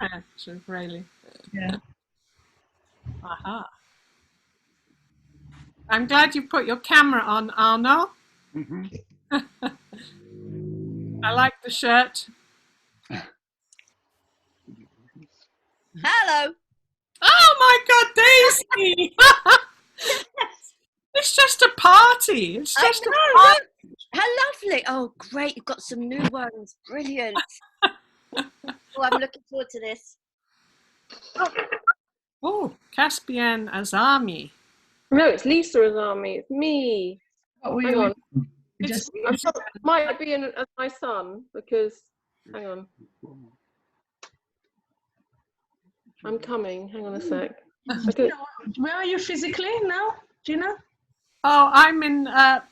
Actually, really. Yeah. Aha. I'm glad you put your camera on, Arno. I like the shirt. Hello. Oh my God, Daisy! It's just a party. It's just a party. How lovely. Oh, great. You've got some new ones. Brilliant. Oh, I'm looking forward to this. Oh, Caspian Azami. No, it's Lisa Azami. It's me. Hang on. Might be as my son because. Hang on. I'm coming. Hang on a sec. Where are you physically now, Gina? Oh, I'm in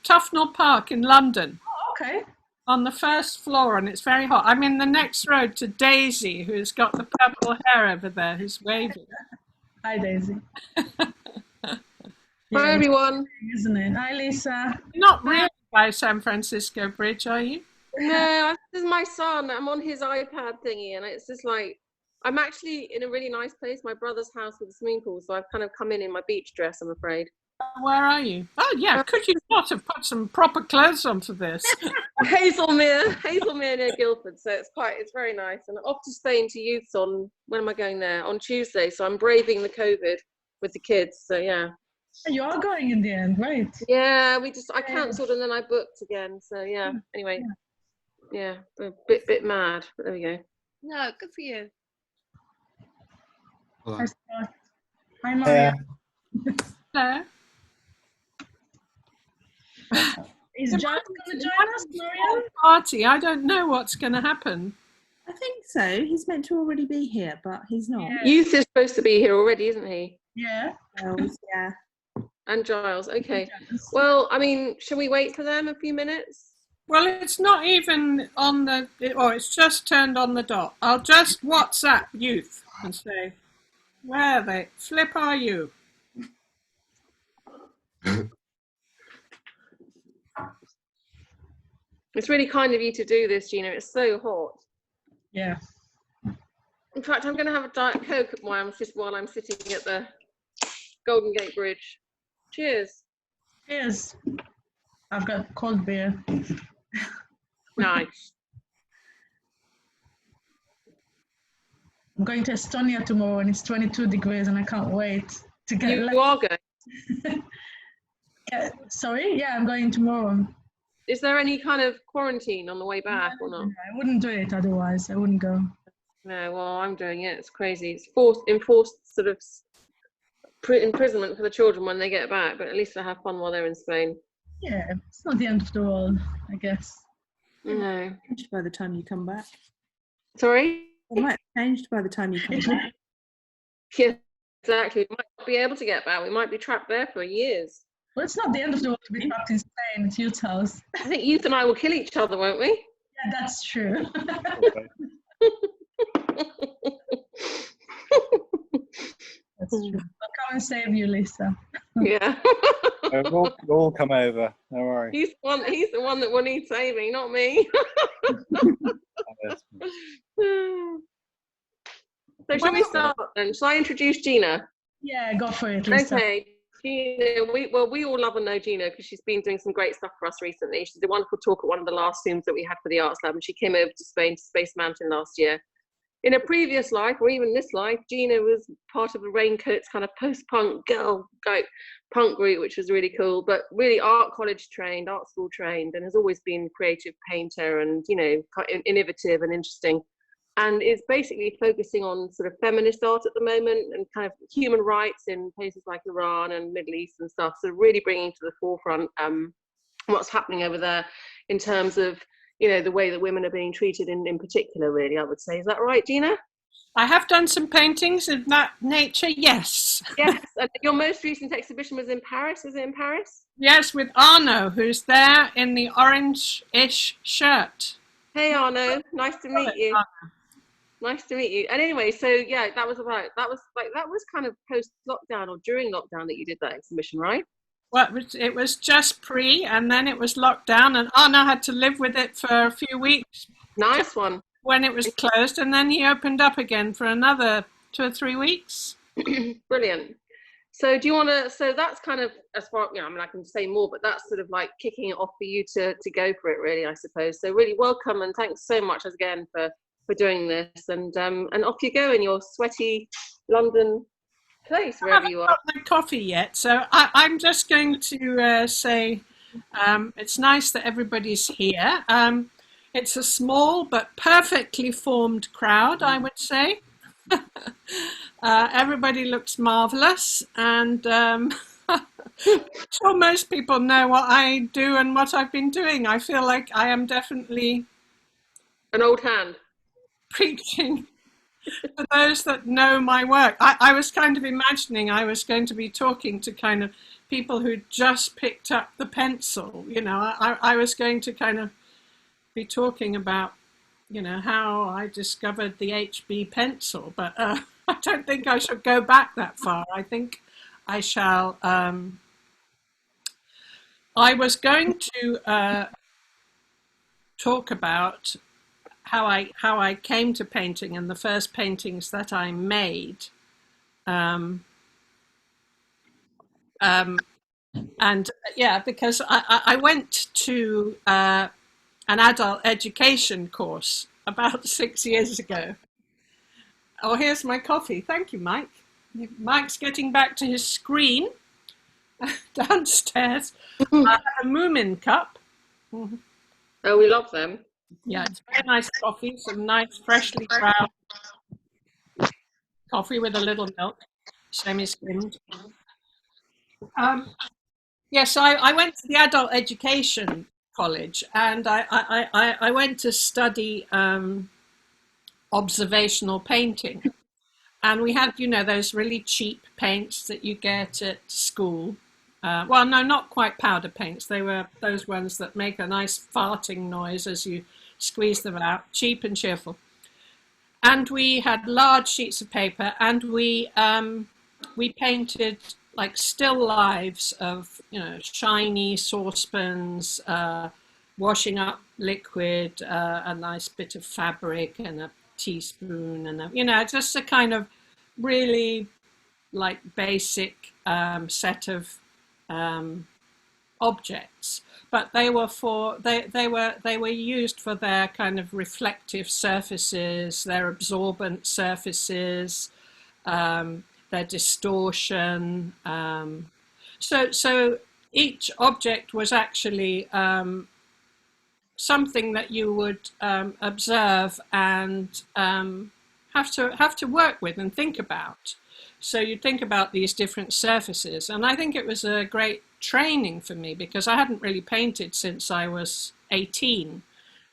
Tufnell Park in London. Oh, okay. On the first floor, and it's very hot. I'm in the next road to Daisy, who's got the purple hair over there, who's waving. Hi, Daisy. Hi, everyone. Isn't it? Hi, Lisa. You're not really by San Francisco Bridge, are you? No, this is my son. I'm on his iPad thingy, and it's just like, I'm actually in a really nice place, my brother's house with a swimming pool, so I've kind of come in my beach dress, I'm afraid. Where are you? Oh, yeah, could you not have put some proper clothes on for this? Hazelmere near Guildford, so it's very nice. And I'm off to Spain to youths on, when am I going there? On Tuesday, so I'm braving the COVID with the kids, so yeah. You are going in the end, right? Yeah, I cancelled and then I booked again, so yeah. Anyway, yeah, a bit mad, but there we go. No, good for you. Hi, Maria. Hello. Is John going to join us, Maria? Party. I don't know what's going to happen. I think so. He's meant to already be here, but he's not. Yeah. Youth is supposed to be here already, isn't he? Yeah. Yeah. And Giles, okay. Well, I mean, shall we wait for them a few minutes? Well, it's not even on it's just turned on the dot. I'll just WhatsApp youth and say, where the flip are you? It's really kind of you to do this, Gina. It's so hot. Yeah. In fact, I'm going to have a Diet Coke while I'm sitting at the Golden Gate Bridge. Cheers. Cheers. I've got cold beer. Nice. I'm going to Estonia tomorrow and it's 22 degrees and I can't wait to get. You are going? Yeah, sorry? Yeah, I'm going tomorrow. Is there any kind of quarantine on the way back or not? I wouldn't do it otherwise. I wouldn't go. No, well, I'm doing it. It's crazy. It's enforced sort of imprisonment for the children when they get back, but at least they have fun while they're in Spain. Yeah, it's not the end of the world, I guess. No. By the time you come back. Sorry? It might have changed by the time you come back. Yeah, exactly. We might not be able to get back. We might be trapped there for years. Well, it's not the end of the world to be trapped in Spain. It's Youth's house. I think Youth and I will kill each other, won't we? Yeah, that's true. That's true. I'll come and save you, Lisa. Yeah. We'll all come over. Don't worry. He's the one that will need saving, not me. So shall we start then? Shall I introduce Gina? Yeah, go for it, Lisa. Okay. Gina, we all love and know Gina because she's been doing some great stuff for us recently. She did a wonderful talk at one of the last Zooms that we had for the Arts Lab, and she came over to Spain to Space Mountain last year. In a previous life, or even this life, Gina was part of the Raincoats kind of post-punk punk group, which was really cool, but really art college trained, art school trained, and has always been creative painter and, you know, innovative and interesting. And is basically focusing on sort of feminist art at the moment and kind of human rights in places like Iran and Middle East and stuff. So really bringing to the forefront what's happening over there in terms of, you know, the way that women are being treated in particular, really, I would say. Is that right, Gina? I have done some paintings of that nature, yes. Yes, and your most recent exhibition was in Paris. Was it in Paris? Yes, with Arno, who's there in the orange-ish shirt. Hey, Arno. Nice to meet you. Nice to meet you. And anyway, so yeah, that was kind of post-lockdown or during lockdown that you did that exhibition, right? Well, it was just and then it was locked down, and Arno had to live with it for a few weeks. Nice one. when it was closed, and then he opened up again for another 2 or 3 weeks. Brilliant. So do you want to, so that's kind of, as far, you know, I mean, I can say more, but that's sort of like kicking it off for you to go for it, really, I suppose. So really welcome, and thanks so much again for doing this, and off you go in your sweaty London place, wherever you are. I haven't got my coffee yet, so I'm just going to say it's nice that everybody's here. It's a small but perfectly formed crowd, I would say. Everybody looks marvelous, and I'm sure most people know what I do and what I've been doing. I feel like I am definitely an old hand preaching for those that know my work. I was kind of imagining I was going to be talking to kind of people who just picked up the pencil. You know, I was going to kind of be talking about, you know, how I discovered the HB pencil, but I don't think I should go back that far. I think I shall. I was going to talk about how I came to painting and the first paintings that I made, and yeah, because I went to an adult education course about 6 years ago. Oh, here's my coffee. Thank you, Mike. Mike's getting back to his screen downstairs. I have a Moomin cup. Oh, we love them. Yeah, it's very nice coffee, some nice freshly ground coffee with a little milk, semi-skimmed. Yes, I went to the adult education college, and I went to study observational painting. And we had, you know, those really cheap paints that you get at school. Well, no, not quite powder paints. They were those ones that make a nice farting noise as you squeeze them out, cheap and cheerful. And we had large sheets of paper, and we painted like still lives of, you know, shiny saucepans, washing up liquid, a nice bit of fabric, and a teaspoon, and you know, just a kind of really like basic set of objects, but they were used for their kind of reflective surfaces, their absorbent surfaces, their distortion. So each object was actually something that you would observe and have to work with and think about. So you think about these different surfaces, and I think it was a great training for me because I hadn't really painted since I was 18.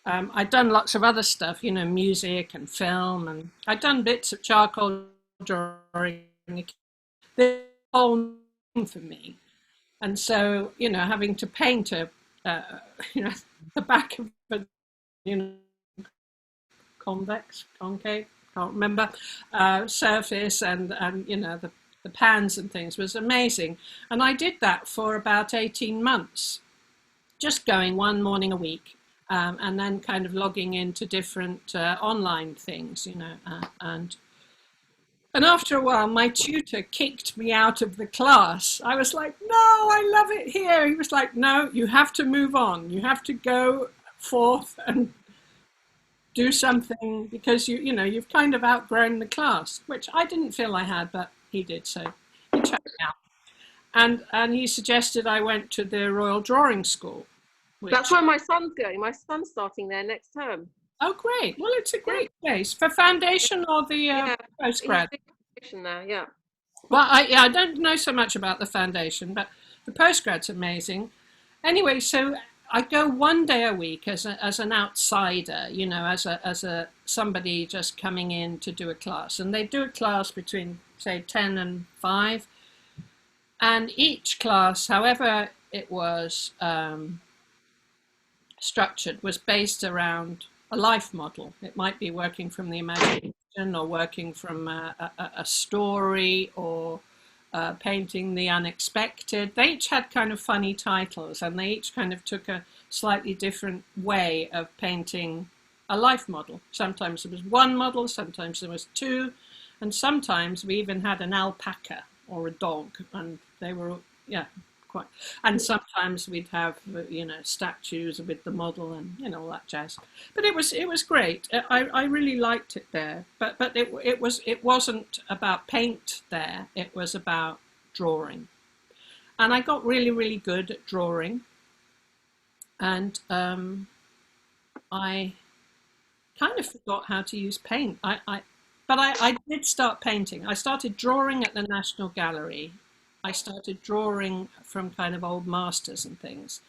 I'd done lots of other stuff, you know, music and film, and I'd done bits of charcoal drawing. The whole thing for me, and so, you know, having to paint a you know, the back of a, you know, concave, can't remember, surface, and you know, the pans and things was amazing. And I did that for about 18 months, just going one morning a week, and then kind of logging into different online things, you know, and after a while, my tutor kicked me out of the class. I was like, no, I love it here. He was like, no, you have to move on. You have to go forth and do something because you know, you've kind of outgrown the class, which I didn't feel I had, but he did. So he chucked me out. And he suggested I went to the Royal Drawing School. That's where my son's going. My son's starting there next term. Oh, great. Well, it's a great place. For foundation or the postgrad? Foundation there, yeah. Well, I don't know so much about the foundation, but the postgrad's amazing. Anyway, so I go one day a week as an outsider, you know, as a somebody just coming in to do a class. And they do a class between, say, 10 and 5. And each class, however it was structured, was based around a life model. It might be working from the imagination or working from a story or painting the unexpected. They each had kind of funny titles, and they each kind of took a slightly different way of painting a life model. Sometimes there was one model, sometimes there was two, and sometimes we even had an alpaca or a dog, and they were, yeah, quite. And sometimes we'd have, statues with the model and all that jazz. But it was great. I really liked it there. But it wasn't about paint there. It was about drawing, and I got really, really good at drawing. And I kind of forgot how to use paint. But I did start painting. I started drawing at the National Gallery. I started drawing from kind of old masters and things.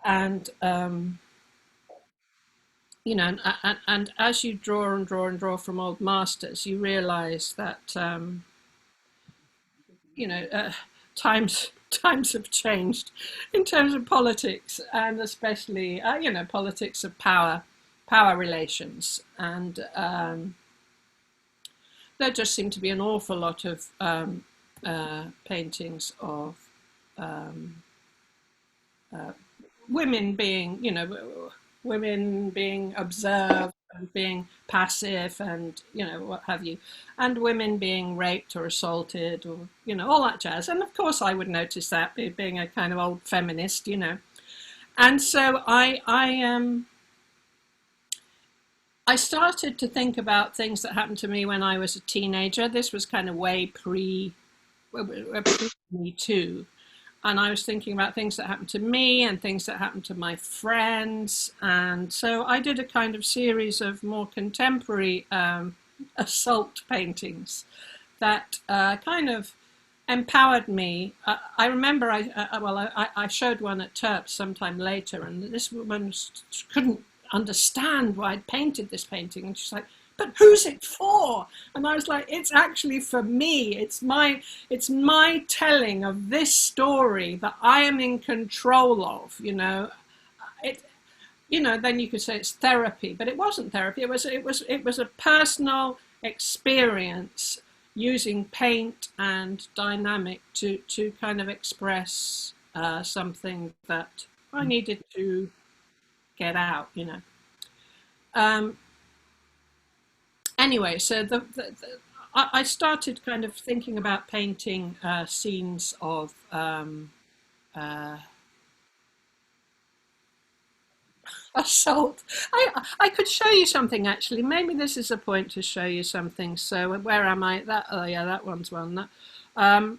And, and as you draw and draw and draw from old masters, you realize that, times have changed in terms of politics, and especially, politics of power relations. And there just seemed to be an awful lot of paintings of women being observed and being passive, and what have you, and women being raped or assaulted, or all that jazz. And of course I would notice that, being a kind of old feminist, and so I started to think about things that happened to me when I was a teenager. This was kind of way pre Me Too. And I was thinking about things that happened to me and things that happened to my friends. And so I did a kind of series of more contemporary assault paintings that kind of empowered me. I remember I showed one at Terps sometime later, and this woman couldn't understand why I'd painted this painting, and she's like, "But who's it for?" And I was like, "It's actually for me. It's my telling of this story that I am in control of." Then you could say it's therapy, but it wasn't therapy. It was a personal experience using paint and dynamic to kind of express something that I needed to get out, Anyway, so I started kind of thinking about painting scenes of assault. I could show you something, actually. Maybe this is a point to show you something. So where am I? That one's one. I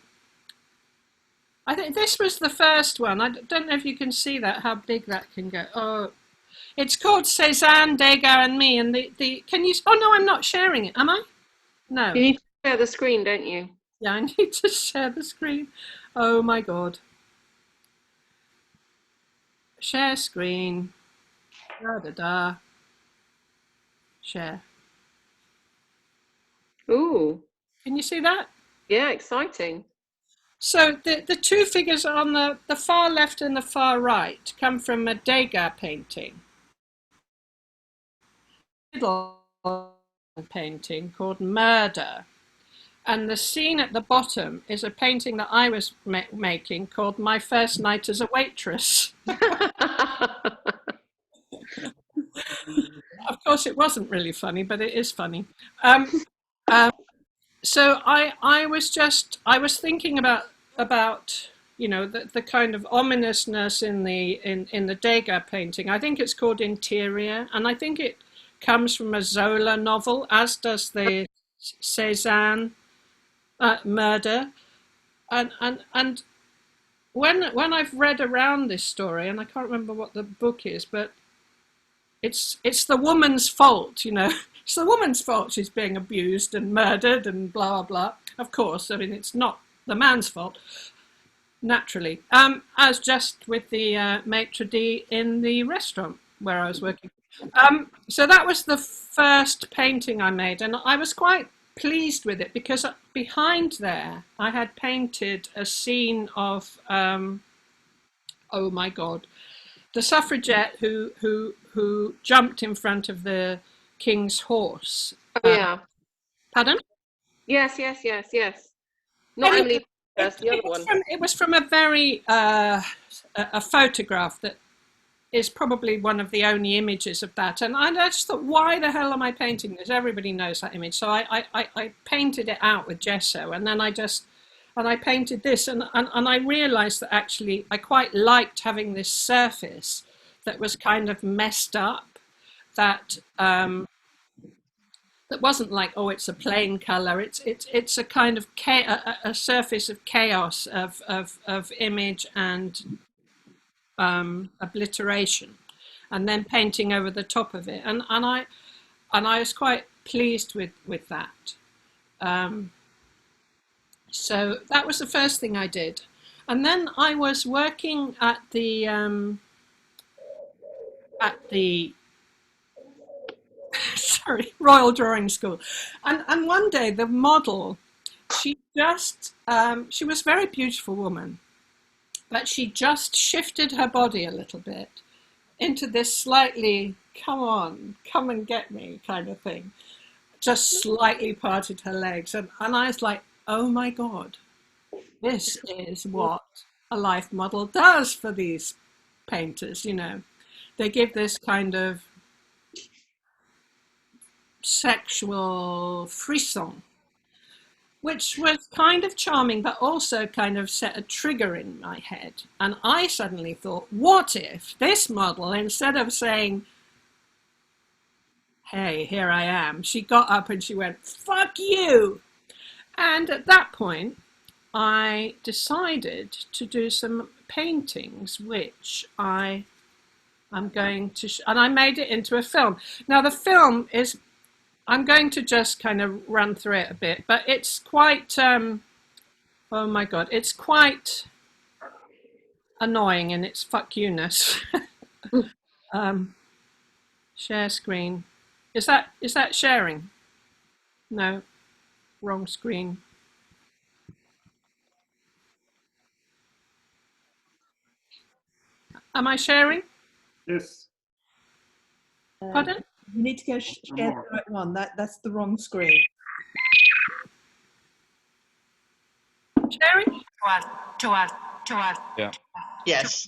think this was the first one. I don't know if you can see that, how big that can go. Oh, it's called Cézanne, Degas and Me. And can you, oh no, I'm not sharing it, am I? No. You need to share the screen, don't you? Yeah, I need to share the screen. Oh my God. Share screen. Da. Share. Ooh. Can you see that? Yeah, exciting. So the two figures on the far left and the far right come from a Degas painting. Middle painting called Murder. And the scene at the bottom is a painting that I was making called My First Night as a Waitress. Of course, it wasn't really funny, but it is funny. So I was thinking about the kind of ominousness in the Degas painting. I think it's called Interior, and I think it comes from a Zola novel, as does the Cézanne Murder. And when I've read around this story, and I can't remember what the book is, but it's the woman's fault, It's the woman's fault she's being abused and murdered and blah, blah, blah. Of course, I mean, it's not the man's fault, naturally. As just with the maitre d' in the restaurant where I was working. So that was the first painting I made, and I was quite pleased with it because behind there I had painted a scene of, oh my God, the suffragette who jumped in front of the king's horse. Oh, yeah. Pardon? Yes. Not Emily first, the other one. It was from a very a photograph that is probably one of the only images of that. And I just thought, why the hell am I painting this? Everybody knows that image. So I painted it out with gesso, and then I painted this, and I realized that actually I quite liked having this surface that was kind of messed up, that that wasn't like, oh, it's a plain color. It's a kind of a surface of chaos of image and obliteration, and then painting over the top of it. And I was quite pleased with that. So that was the first thing I did. And then I was working at the sorry, Royal Drawing School. And one day the model, she was a very beautiful woman, but she just shifted her body a little bit into this slightly, come on, come and get me kind of thing. Just slightly parted her legs. And I was like, oh my God, this is what a life model does for these painters, you know. They give this kind of sexual frisson, which was kind of charming, but also kind of set a trigger in my head. And I suddenly thought, what if this model, instead of saying, hey, here I am, she got up and she went, fuck you. And at that point, I decided to do some paintings, which I'm going to, and I made it into a film. Now the film is, I'm going to just kind of run through it a bit, but it's quite, oh my God, it's quite annoying in its fuck you-ness. Share screen. Is that sharing? No, wrong screen. Am I sharing? Yes. Pardon? You need to go share the right one. That's the wrong screen. Sharing? Yeah. Yes.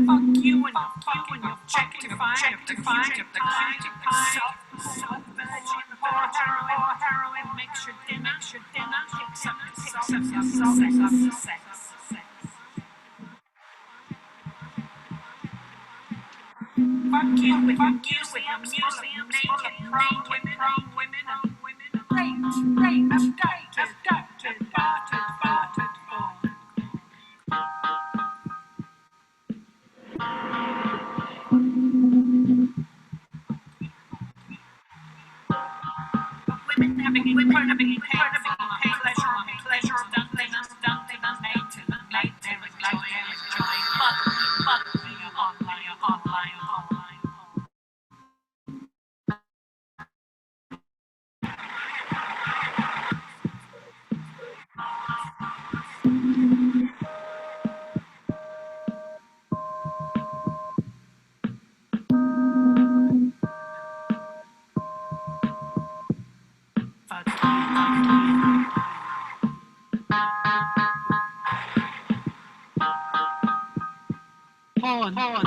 Fuck you and fucking objectifying of the kind of subversion, heroin, makes your dinner, picks up sex. Fuck you with your museums full of naked women and raped, abducted, bartered for. Women having pleasure of done things made to online.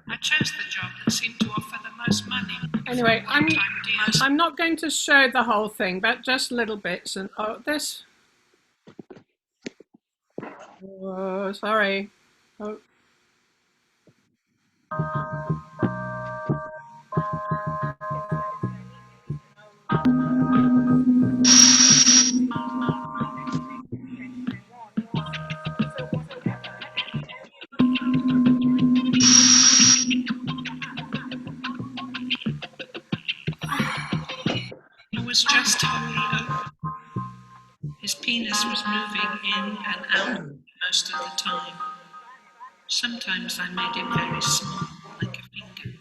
I chose the job that seemed to offer the most money. Anyway, I'm not going to show the whole thing, but just little bits. And this. Oh, sorry. Oh. It was just wholly open. His penis was moving in and out most of the time. Sometimes I made it very small, like a finger,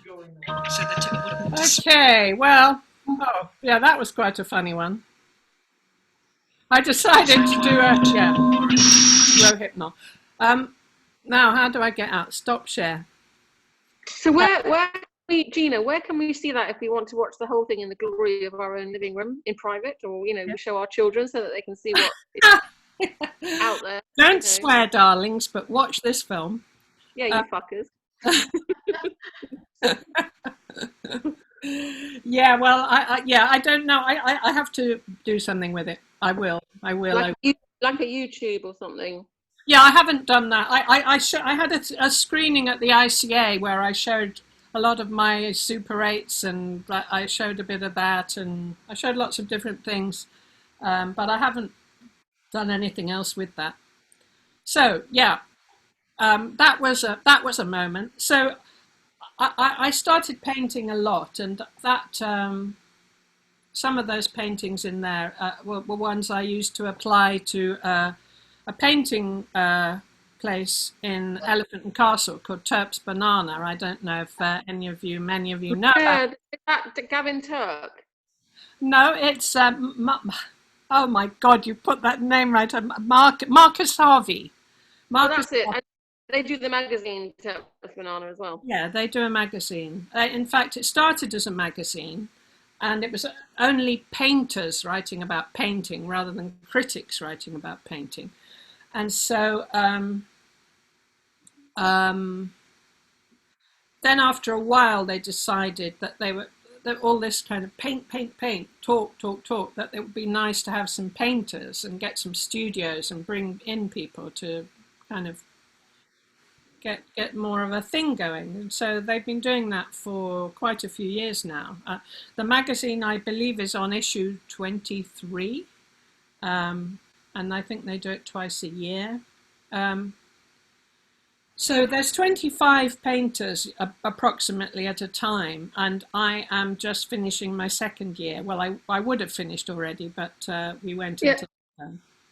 so that it wouldn't. Okay, well, oh, yeah, that was quite a funny one. I decided to do a, yeah, Rohypnol. Now, how do I get out? Stop share. So where can we, Gina, where can we see that if we want to watch the whole thing in the glory of our own living room in private, or we show our children so that they can see what is out there? Don't swear, darlings, but watch this film. Yeah, you fuckers. Yeah, well, I don't know. I have to do something with it. I will. Like a YouTube or something. Yeah, I haven't done that. I had a screening at the ICA where I showed a lot of my Super 8s, and I showed a bit of that, and I showed lots of different things, but I haven't done anything else with that. So yeah, that was a moment. So I started painting a lot, and that some of those paintings in there were ones I used to apply to a painting place in Elephant and Castle called Turp's Banana. I don't know if many of you know that. Is that Gavin Turk? No, it's oh my God, you put that name right. Marcus Harvey. Marcus, that's it. And they do the magazine Turp's Banana as well. Yeah, they do a magazine. In fact, it started as a magazine, and it was only painters writing about painting rather than critics writing about painting. And so then after a while, they decided that that all this kind of paint, talk, that it would be nice to have some painters and get some studios and bring in people to kind of get more of a thing going. And so they've been doing that for quite a few years now. The magazine, I believe, is on issue 23. And I think they do it twice a year. So there's 25 painters approximately at a time, and I am just finishing my second year. Well, I would have finished already, but we went into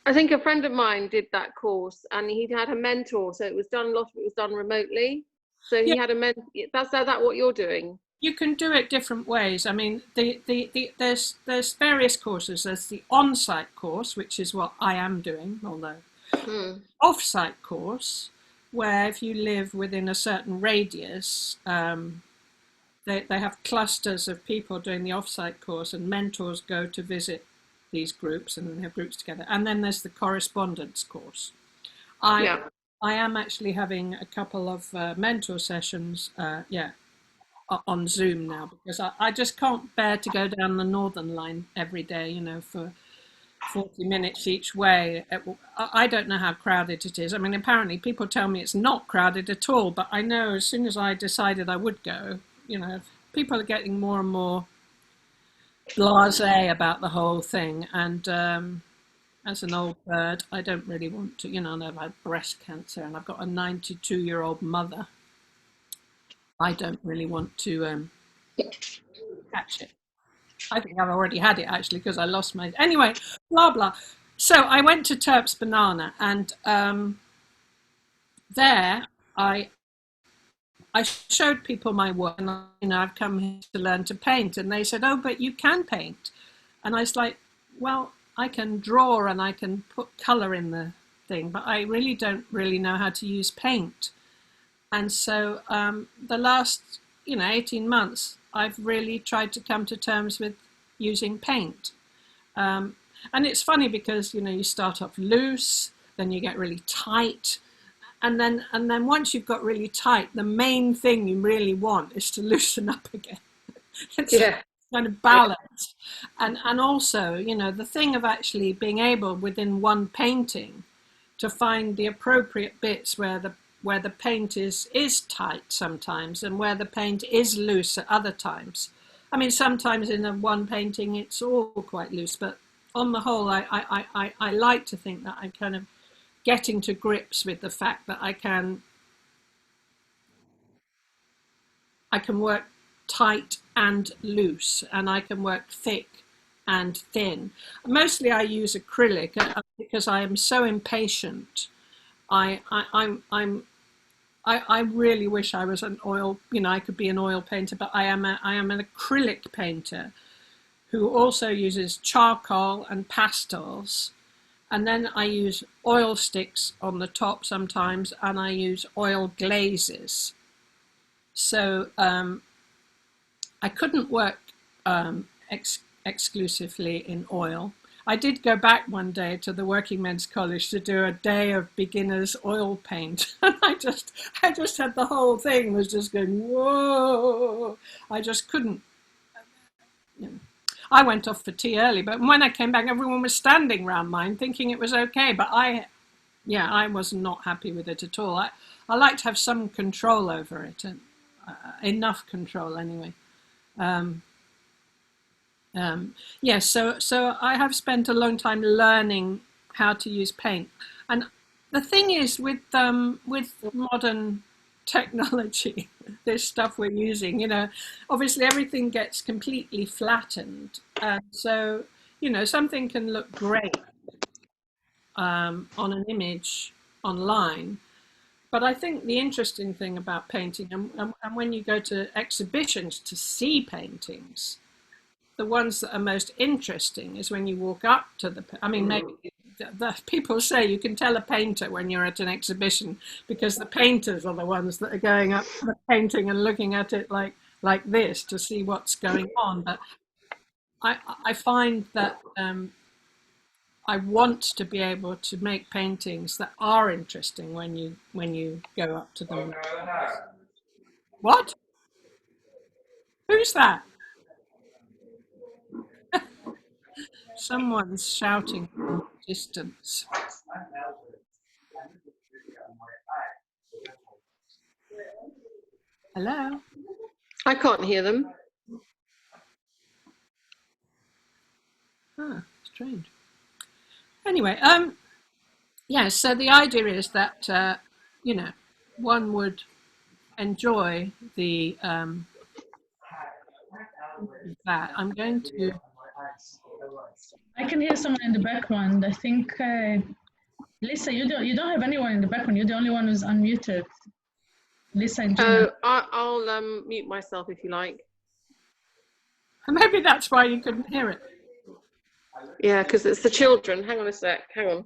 I think a friend of mine did that course, and he had a mentor, so it was done, a lot of it was done remotely. So he had a mentor. That's that what you're doing? You can do it different ways. I mean, there's various courses. There's the on-site course, which is what I am doing, although off-site course, where if you live within a certain radius, they have clusters of people doing the off-site course, and mentors go to visit these groups, and then have groups together. And then there's the correspondence course. I am actually having a couple of mentor sessions, on Zoom now, because I just can't bear to go down the Northern Line every day, for 40 minutes each way. I don't know how crowded it is. I mean, apparently people tell me it's not crowded at all, but I know as soon as I decided I would go, people are getting more and more blasé about the whole thing. And as an old bird, I don't really want to, I've had breast cancer and I've got a 92-year-old mother. I don't really want to catch it. I think I've already had it, actually, because I lost my... Anyway, blah, blah. So I went to Turp's Banana, and there I showed people my work, and I've come here to learn to paint. And they said, oh, but you can paint. And I was like, well, I can draw and I can put colour in the thing, but I really don't really know how to use paint. And so the last, 18 months, I've really tried to come to terms with using paint. And it's funny because, you start off loose, then you get really tight. And then once you've got really tight, the main thing you really want is to loosen up again. It's kind of balance. And also, the thing of actually being able within one painting to find the appropriate bits where the paint is tight sometimes and where the paint is loose at other times. I mean, sometimes in one painting it's all quite loose, but on the whole, I like to think that I'm kind of getting to grips with the fact that I can work tight and loose, and I can work thick and thin. Mostly I use acrylic because I am so impatient. I really wish I was an oil, I could be an oil painter, but I am an acrylic painter who also uses charcoal and pastels And then I use oil sticks on the top sometimes, and I use oil glazes. So I couldn't work exclusively in oil. I did go back one day to the Working Men's College to do a day of beginners oil paint. And I just had the whole thing was just going, whoa. I just couldn't. You know. I went off for tea early, but when I came back, everyone was standing around mine thinking it was okay. But I was not happy with it at all. I like to have some control over it, and enough control anyway. So I have spent a long time learning how to use paint, and the thing is with modern technology, this stuff we're using, obviously everything gets completely flattened, and so something can look great on an image online. But I think the interesting thing about painting, and when you go to exhibitions to see paintings, the ones that are most interesting is when you walk up to maybe the people say you can tell a painter when you're at an exhibition because the painters are the ones that are going up to the painting and looking at it like this to see what's going on. But I find that I want to be able to make paintings that are interesting when you go up to them. What? Who's that? Someone's shouting from a distance. Hello? I can't hear them. Ah, strange. Anyway, so the idea is that, one would enjoy the, that. I'm going to... I can hear someone in the background. I think, Lisa, you don't have anyone in the background. You're the only one who's unmuted. Lisa and Gina. I'll mute myself if you like. Maybe that's why you couldn't hear it. Yeah, because it's the children. Hang on a sec. Hang on.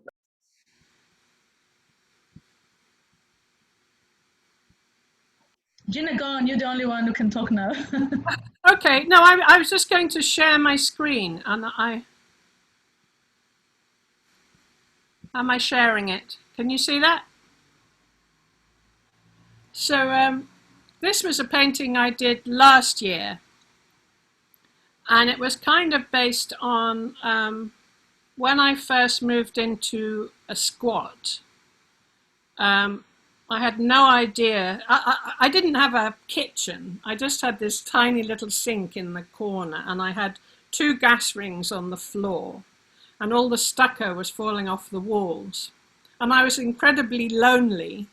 Gina, go on. You're the only one who can talk now. Okay, no, I was just going to share my screen, and am I sharing it? Can you see that? So this was a painting I did last year, and it was kind of based on when I first moved into a squat. I had no idea. I didn't have a kitchen. I just had this tiny little sink in the corner, and I had 2 gas rings on the floor, and all the stucco was falling off the walls. And I was incredibly lonely,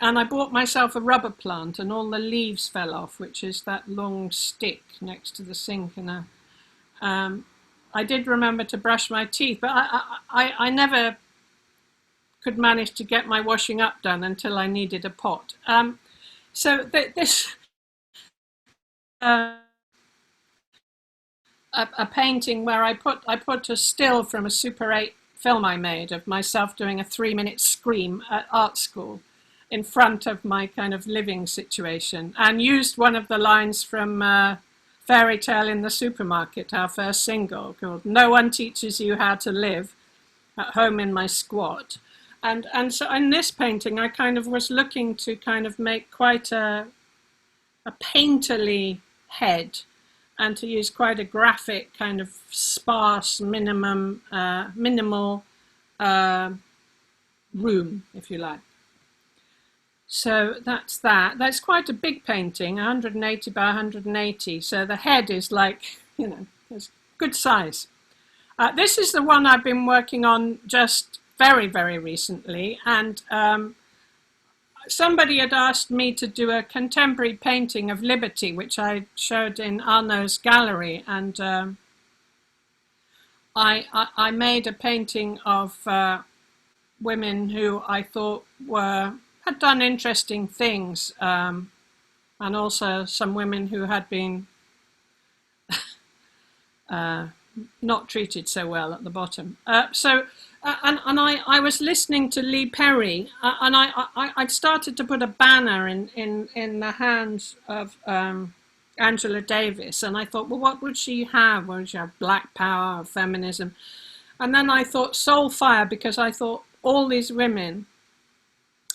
and I bought myself a rubber plant, and all the leaves fell off, which is that long stick next to the sink. And I did remember to brush my teeth, but I never could manage to get my washing up done until I needed a pot. So this a painting where I put a still from a Super 8 film I made of myself doing a 3-minute scream at art school in front of my kind of living situation, and used one of the lines from Fairy Tale in the Supermarket, our first single, called "No One Teaches You How to Live at Home in My Squat." And so in this painting, I kind of was looking to kind of make quite a painterly head, and to use quite a graphic kind of sparse, minimal room, if you like. So that's that. That's quite a big painting, 180 by 180. So the head is like, it's good size. This is the one I've been working on just very, very recently, and somebody had asked me to do a contemporary painting of Liberty, which I showed in Arnaud's gallery, and I made a painting of women who I thought had done interesting things, and also some women who had been not treated so well at the bottom. So I was listening to Lee Perry, and I'd started to put a banner in the hands of Angela Davis, and I thought, well, what would she have? Would she have black power or feminism? And then I thought soul fire, because I thought all these women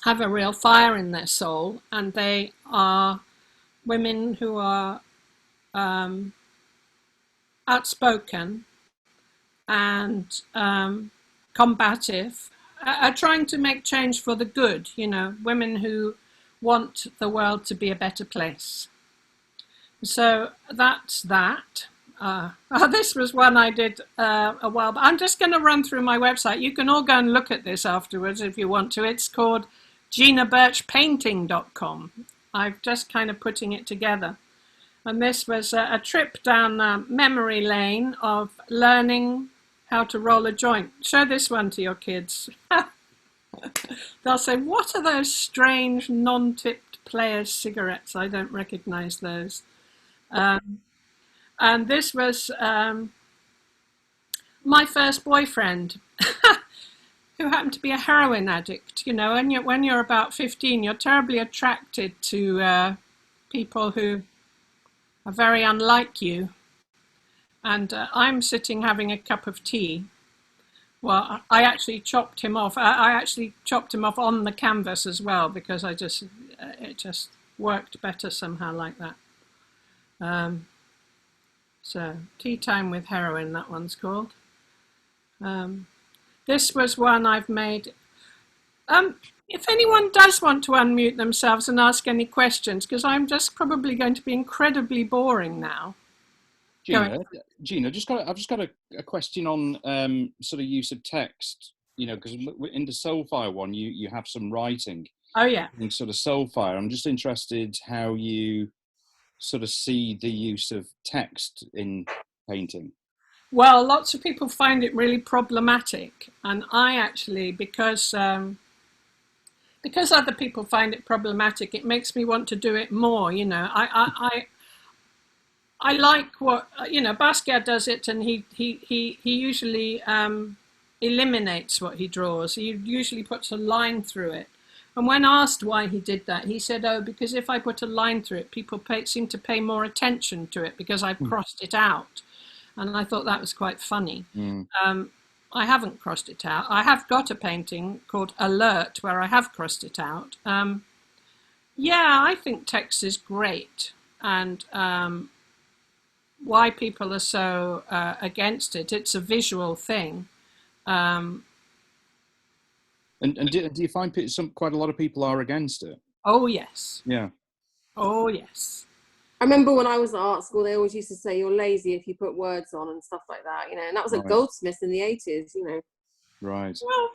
have a real fire in their soul, and they are women who are outspoken and combative, are trying to make change for the good, women who want the world to be a better place. So that's that. This was one I did a while back. I'm just going to run through my website. You can all go and look at this afterwards if you want to. It's called GinaBirchPainting.com. I'm just kind of putting it together. And this was a trip down memory lane of learning how to roll a joint. Show this one to your kids. They'll say, what are those strange non-tipped Players cigarettes? I don't recognize those. And this was my first boyfriend, who happened to be a heroin addict. And when you're about 15, you're terribly attracted to people who are very unlike you. And I'm sitting having a cup of tea. Well, I actually chopped him off. I actually chopped him off on the canvas as well, because it just worked better somehow like that. So Tea Time with Heroin, that one's called. This was one I've made. If anyone does want to unmute themselves and ask any questions, because I'm just probably going to be incredibly boring now. Gina, I've just got a question on sort of use of text, because in the Soulfire one, you have some writing. Oh, yeah. In sort of Soulfire, I'm just interested how you sort of see the use of text in painting. Well, lots of people find it really problematic, and I actually, because other people find it problematic, it makes me want to do it more. I like what Basquiat does it, and he usually eliminates what he draws. He usually puts a line through it. And when asked why he did that, he said, "Oh, because if I put a line through it, people seem to pay more attention to it because I've crossed it out." And I thought that was quite funny. I haven't crossed it out. I have got a painting called Alert where I have crossed it out. Yeah, I think text is great, and why people are so against it. It's a visual thing. And do you find quite a lot of people are against it? Oh, yes. Yeah. Oh, yes. I remember when I was at art school, they always used to say you're lazy if you put words on and stuff like that, and that was at Goldsmiths in the 80s, Right. Well,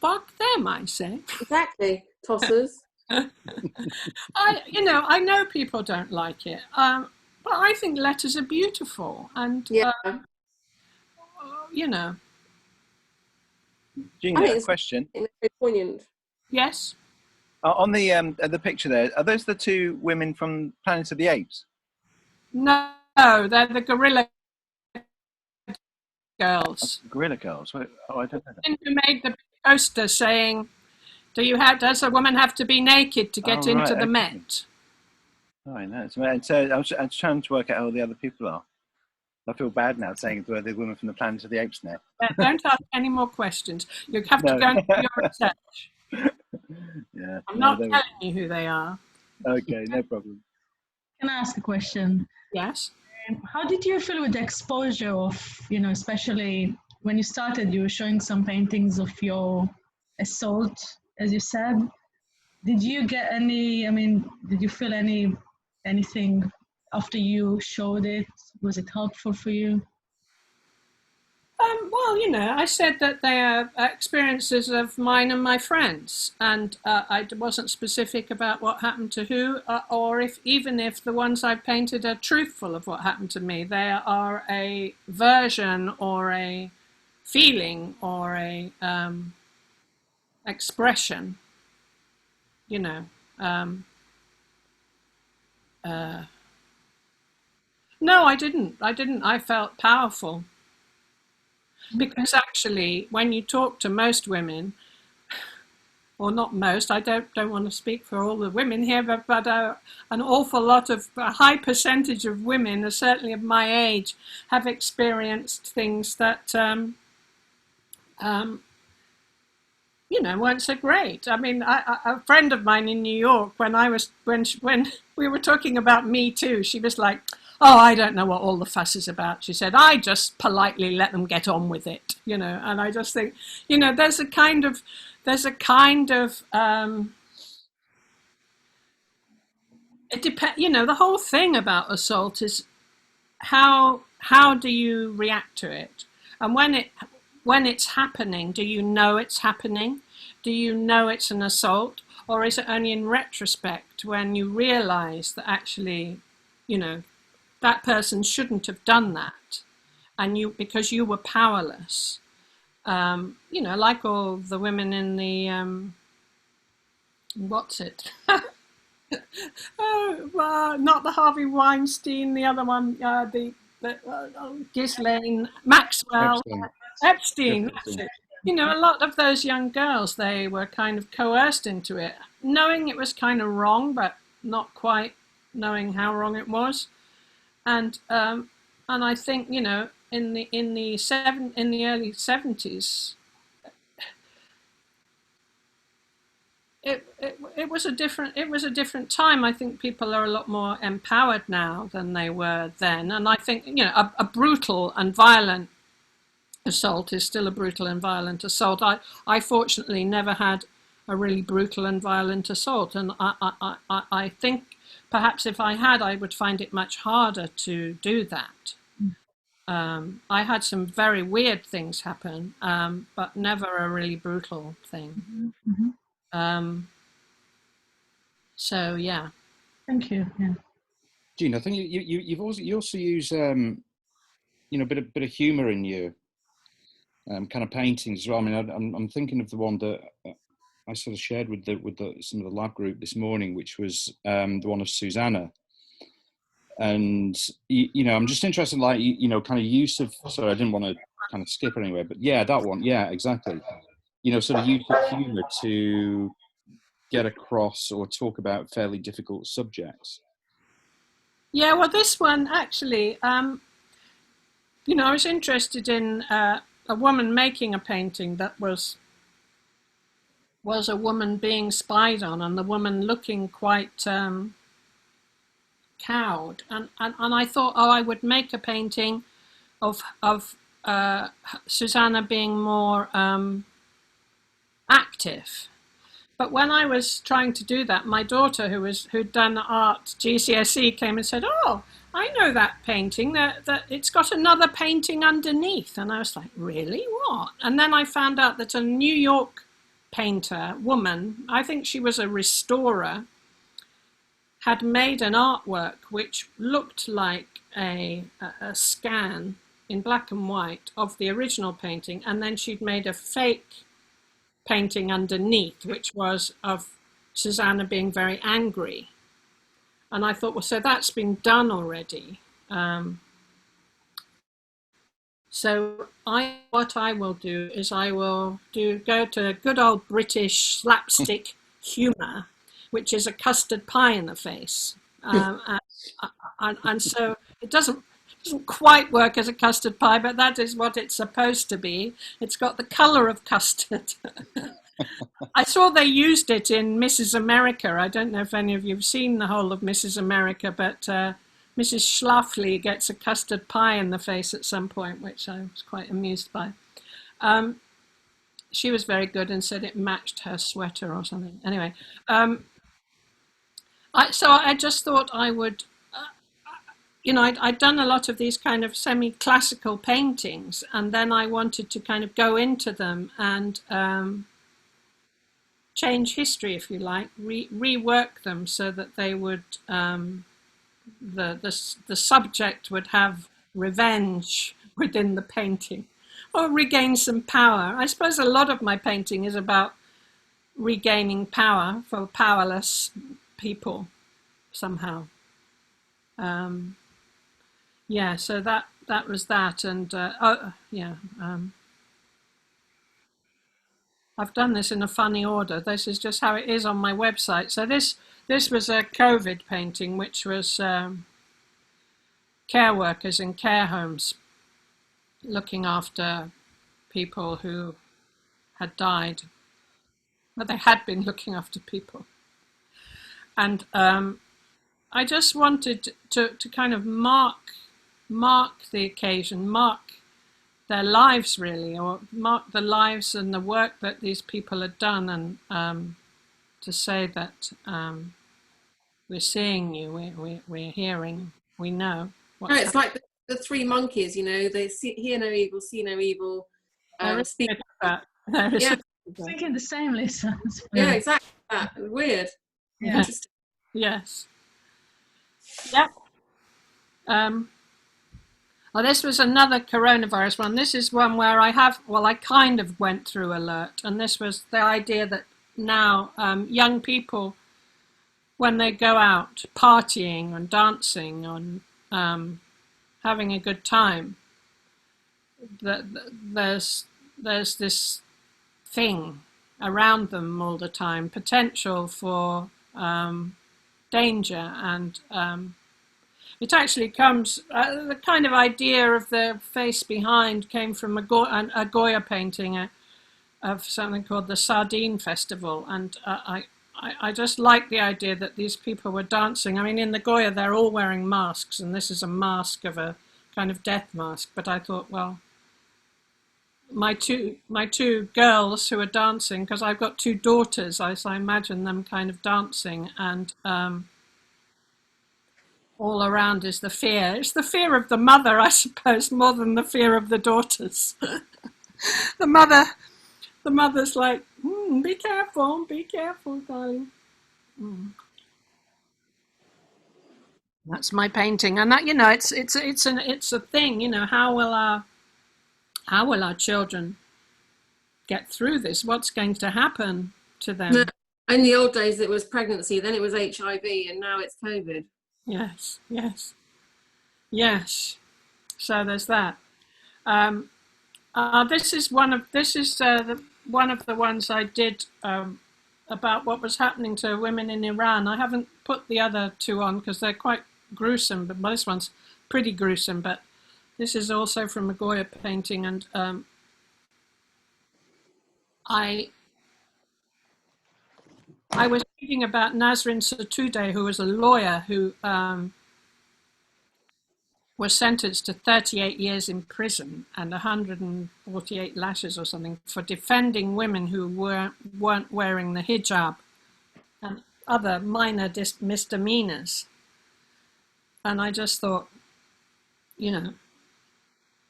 fuck them, I say. Exactly. Tossers. I know people don't like it, but I think letters are beautiful, and Yeah. Gina, a question. It's very poignant. Yes. On the picture there, are those the two women from Planet of the Apes? No, they're the Gorilla Girls. Gorilla Girls. Oh, I don't know that. Who made the poster saying, "Does a woman have to be naked to get into the Met?" Oh, I know. So I was trying to work out who the other people are. I feel bad now saying the women from the Planet of the Apes now. Don't ask any more questions. You have to go and do your research. Yeah. I'm not telling you who they are. Okay, no problem. Can I ask a question? Yes. How did you feel with the exposure of, especially when you started, you were showing some paintings of your assault, as you said. Did you get did you feel anything after you showed it? Was it helpful for you? Well, I said that they are experiences of mine and my friends, and I wasn't specific about what happened to who, or even if the ones I painted are truthful of what happened to me. They are a version or a feeling or a expression. No, I didn't. I felt powerful. Because actually, when you talk to most women, or not most, I don't want to speak for all the women here, but an awful lot of, a high percentage of women, certainly of my age, have experienced things that, weren't so great. I mean, a friend of mine in New York, when we were talking about Me Too, she was like, "Oh, I don't know what all the fuss is about." She said, "I just politely let them get on with it," And I just think, there's a kind of it depends. The whole thing about assault is how do you react to it, and when it's happening, do you know it's happening? Do you know it's an assault, or is it only in retrospect when you realize that actually, that person shouldn't have done that, and because you were powerless? Like all the women in the what's it? Oh, well, not the Harvey Weinstein, the other one, Ghislaine Maxwell, Epstein. That's it. A lot of those young girls, they were kind of coerced into it, knowing it was kind of wrong, but not quite knowing how wrong it was. And I think, in the early 70s, it was a different time. I think people are a lot more empowered now than they were then, and I think a brutal and violent assault is still a brutal and violent assault. I fortunately never had a really brutal and violent assault, and I think perhaps if I had, I would find it much harder to do that. I had some very weird things happen, but never a really brutal thing. So yeah. Thank you. Yeah. Gina, I think you also use a bit of humour in your kind of paintings as well. I mean, I'm thinking of the one that I sort of shared with some of the lab group this morning, which was the one of Susanna. And I'm just interested, kind of use of. Sorry, I didn't want to kind of skip anywhere, but yeah, that one, yeah, exactly. Sort of use of humour to get across or talk about fairly difficult subjects. Yeah, well, this one actually, I was interested in a woman making a painting that was a woman being spied on, and the woman looking quite cowed, and I thought, I would make a painting of Susanna being more active. But when I was trying to do that, my daughter, who'd done art GCSE, came and said, "Oh, I know that painting. That it's got another painting underneath." And I was like, "Really? What?" And then I found out that a New York painter, woman, I think she was a restorer, had made an artwork which looked like a scan in black and white of the original painting, and then she'd made a fake painting underneath, which was of Susanna being very angry. And I thought, well, so that's been done already. So what I will do is I will go to good old British slapstick humour, which is a custard pie in the face. And so it doesn't quite work as a custard pie, but that is what it's supposed to be. It's got the colour of custard. I saw they used it in Mrs. America. I don't know if any of you have seen the whole of Mrs. America, but Mrs. Schlafly gets a custard pie in the face at some point, which I was quite amused by. She was very good and said it matched her sweater or something. Anyway, so I just thought I would, I'd done a lot of these kind of semi-classical paintings, and then I wanted to kind of go into them and change history, if you like, rework them so that they would, the subject would have revenge within the painting, or regain some power. I suppose a lot of my painting is about regaining power for powerless people somehow. Yeah, so that was that, and I've done this in a funny order. This is just how it is on my website. So this was a COVID painting, which was care workers in care homes looking after people who had died. But they had been looking after people. And I just wanted to kind of mark the occasion, mark their lives really, or mark the lives and the work that these people had done, and to say that we're seeing you, we're hearing, we know. No, it's like the three monkeys, you know, they hear no evil, see no evil, speak. There is Yeah. Thinking the same, Lisa. Yeah, exactly. That. Weird. Yeah. Interesting. Yes. Yep. Well, this was another coronavirus one. This is one where I kind of went through alert, and this was the idea that now young people, when they go out partying and dancing and having a good time, that there's this thing around them all the time, potential for danger, and it actually comes, the kind of idea of the face behind came from a Goya painting of something called the Sardine Festival, and I just like the idea that these people were dancing. I mean, in the Goya they're all wearing masks, and this is a mask of a kind of death mask, but I thought, well, my two girls who are dancing, because I've got two daughters, so I imagine them kind of dancing, and all around is the fear. It's the fear of the mother, I suppose, more than the fear of the daughters. the mother's like, be careful, darling. That's my painting, and that, you know, it's a thing. You know, how will our children get through this? What's going to happen to them? No, in the old days it was pregnancy, then it was HIV, and now it's COVID. Yes. So there's that. This is one of the ones I did about what was happening to women in Iran. I haven't put the other two on because they're quite gruesome, but this one's pretty gruesome. But this is also from a Goya painting, and I was reading about Nasrin Sotoudeh, who was a lawyer who was sentenced to 38 years in prison and 148 lashes or something for defending women who weren't wearing the hijab and other minor misdemeanors. And I just thought, you know,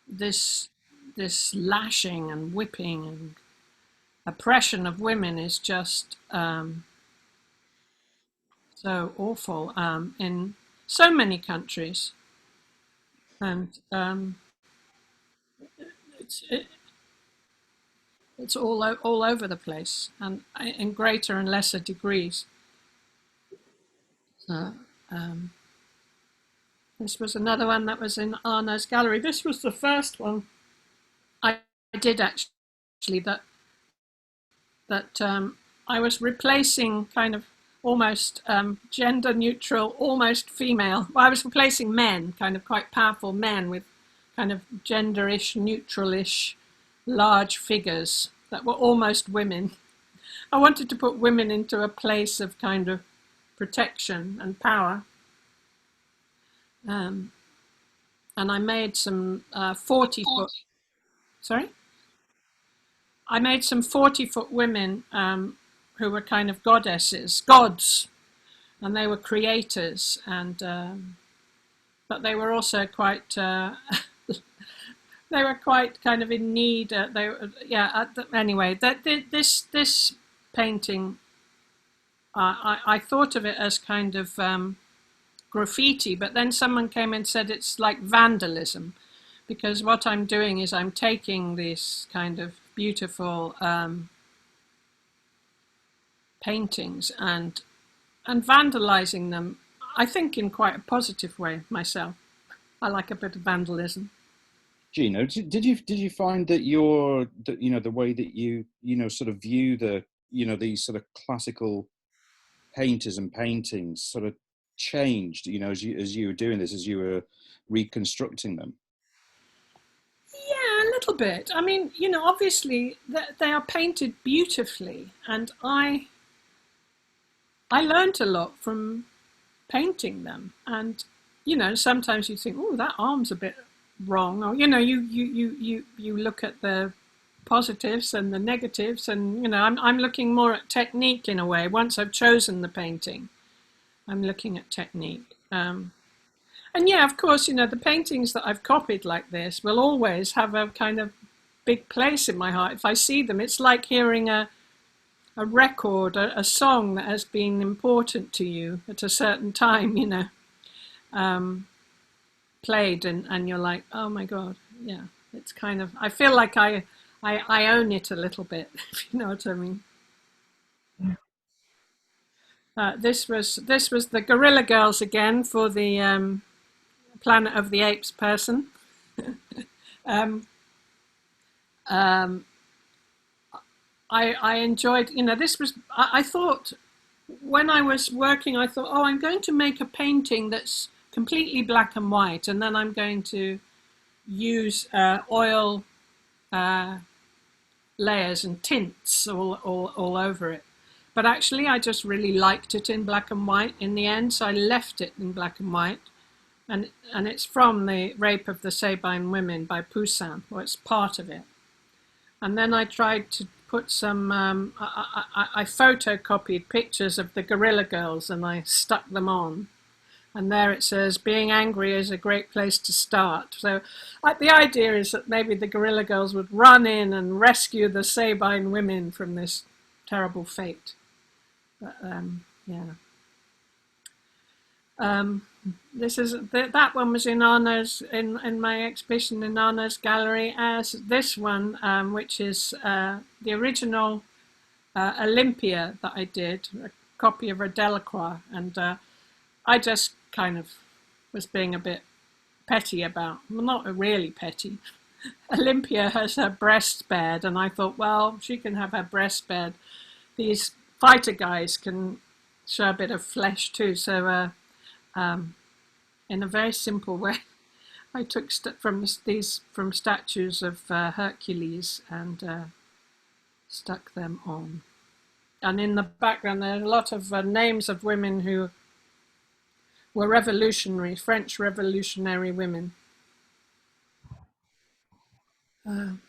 this lashing and whipping and oppression of women is just so awful in so many countries. And it's all over the place, and in greater and lesser degrees. So, this was another one that was in Arno's gallery. This was the first one I did actually that I was replacing kind of almost gender neutral, almost female. Well, I was replacing men, kind of quite powerful men, with kind of genderish, neutralish, large figures that were almost women. I wanted to put women into a place of kind of protection and power. And I made some 40-foot. Sorry? I made some 40-foot women who were kind of gods, and they were creators, and but they were also quite they were quite kind of in need. Anyway, this painting, I thought of it as kind of graffiti, but then someone came and said it's like vandalism, because what I'm doing is I'm taking these kind of beautiful paintings and vandalizing them, I think in quite a positive way myself. I like a bit of vandalism. Gina, did you find that the way that you sort of view these sort of classical painters and paintings sort of changed, as you were doing this, as you were reconstructing them? Yeah, a little bit. I mean, obviously they are painted beautifully, and I learned a lot from painting them. And sometimes you think, oh, that arm's a bit wrong, or you look at the positives and the negatives, and I'm looking more at technique in a way. Once I've chosen the painting, I'm looking at technique. And yeah, of course, the paintings that I've copied like this will always have a kind of big place in my heart. If I see them, it's like hearing a record, a song that has been important to you at a certain time, played, and you're like, oh my God, yeah. It's kind of, I feel like I own it a little bit, if you know what I mean. This was the Gorilla Girls again for the Planet of the Apes person. um, um, I enjoyed, this was, I thought, when I was working, I thought, oh, I'm going to make a painting that's completely black and white, and then I'm going to use oil layers and tints all over it. But actually, I just really liked it in black and white in the end, so I left it in black and white. And it's from The Rape of the Sabine Women by Poussin, or it's part of it. And then I tried to put some, I photocopied pictures of the Gorilla Girls and I stuck them on. And there it says, being angry is a great place to start. So the idea is that maybe the Gorilla Girls would run in and rescue the Sabine women from this terrible fate. But, yeah. That one was in Arnaud's, in my exhibition in Arnaud's gallery, as this one, which is the original Olympia that I did, a copy of a Delacroix, and I just kind of was being a bit petty about, well, not really petty. Olympia has her breast bared, and I thought, well, she can have her breast bared. These fighter guys can show a bit of flesh too, so in a very simple way, I took from statues of Hercules and stuck them on. And in the background, there are a lot of names of women who were revolutionary, French revolutionary women. An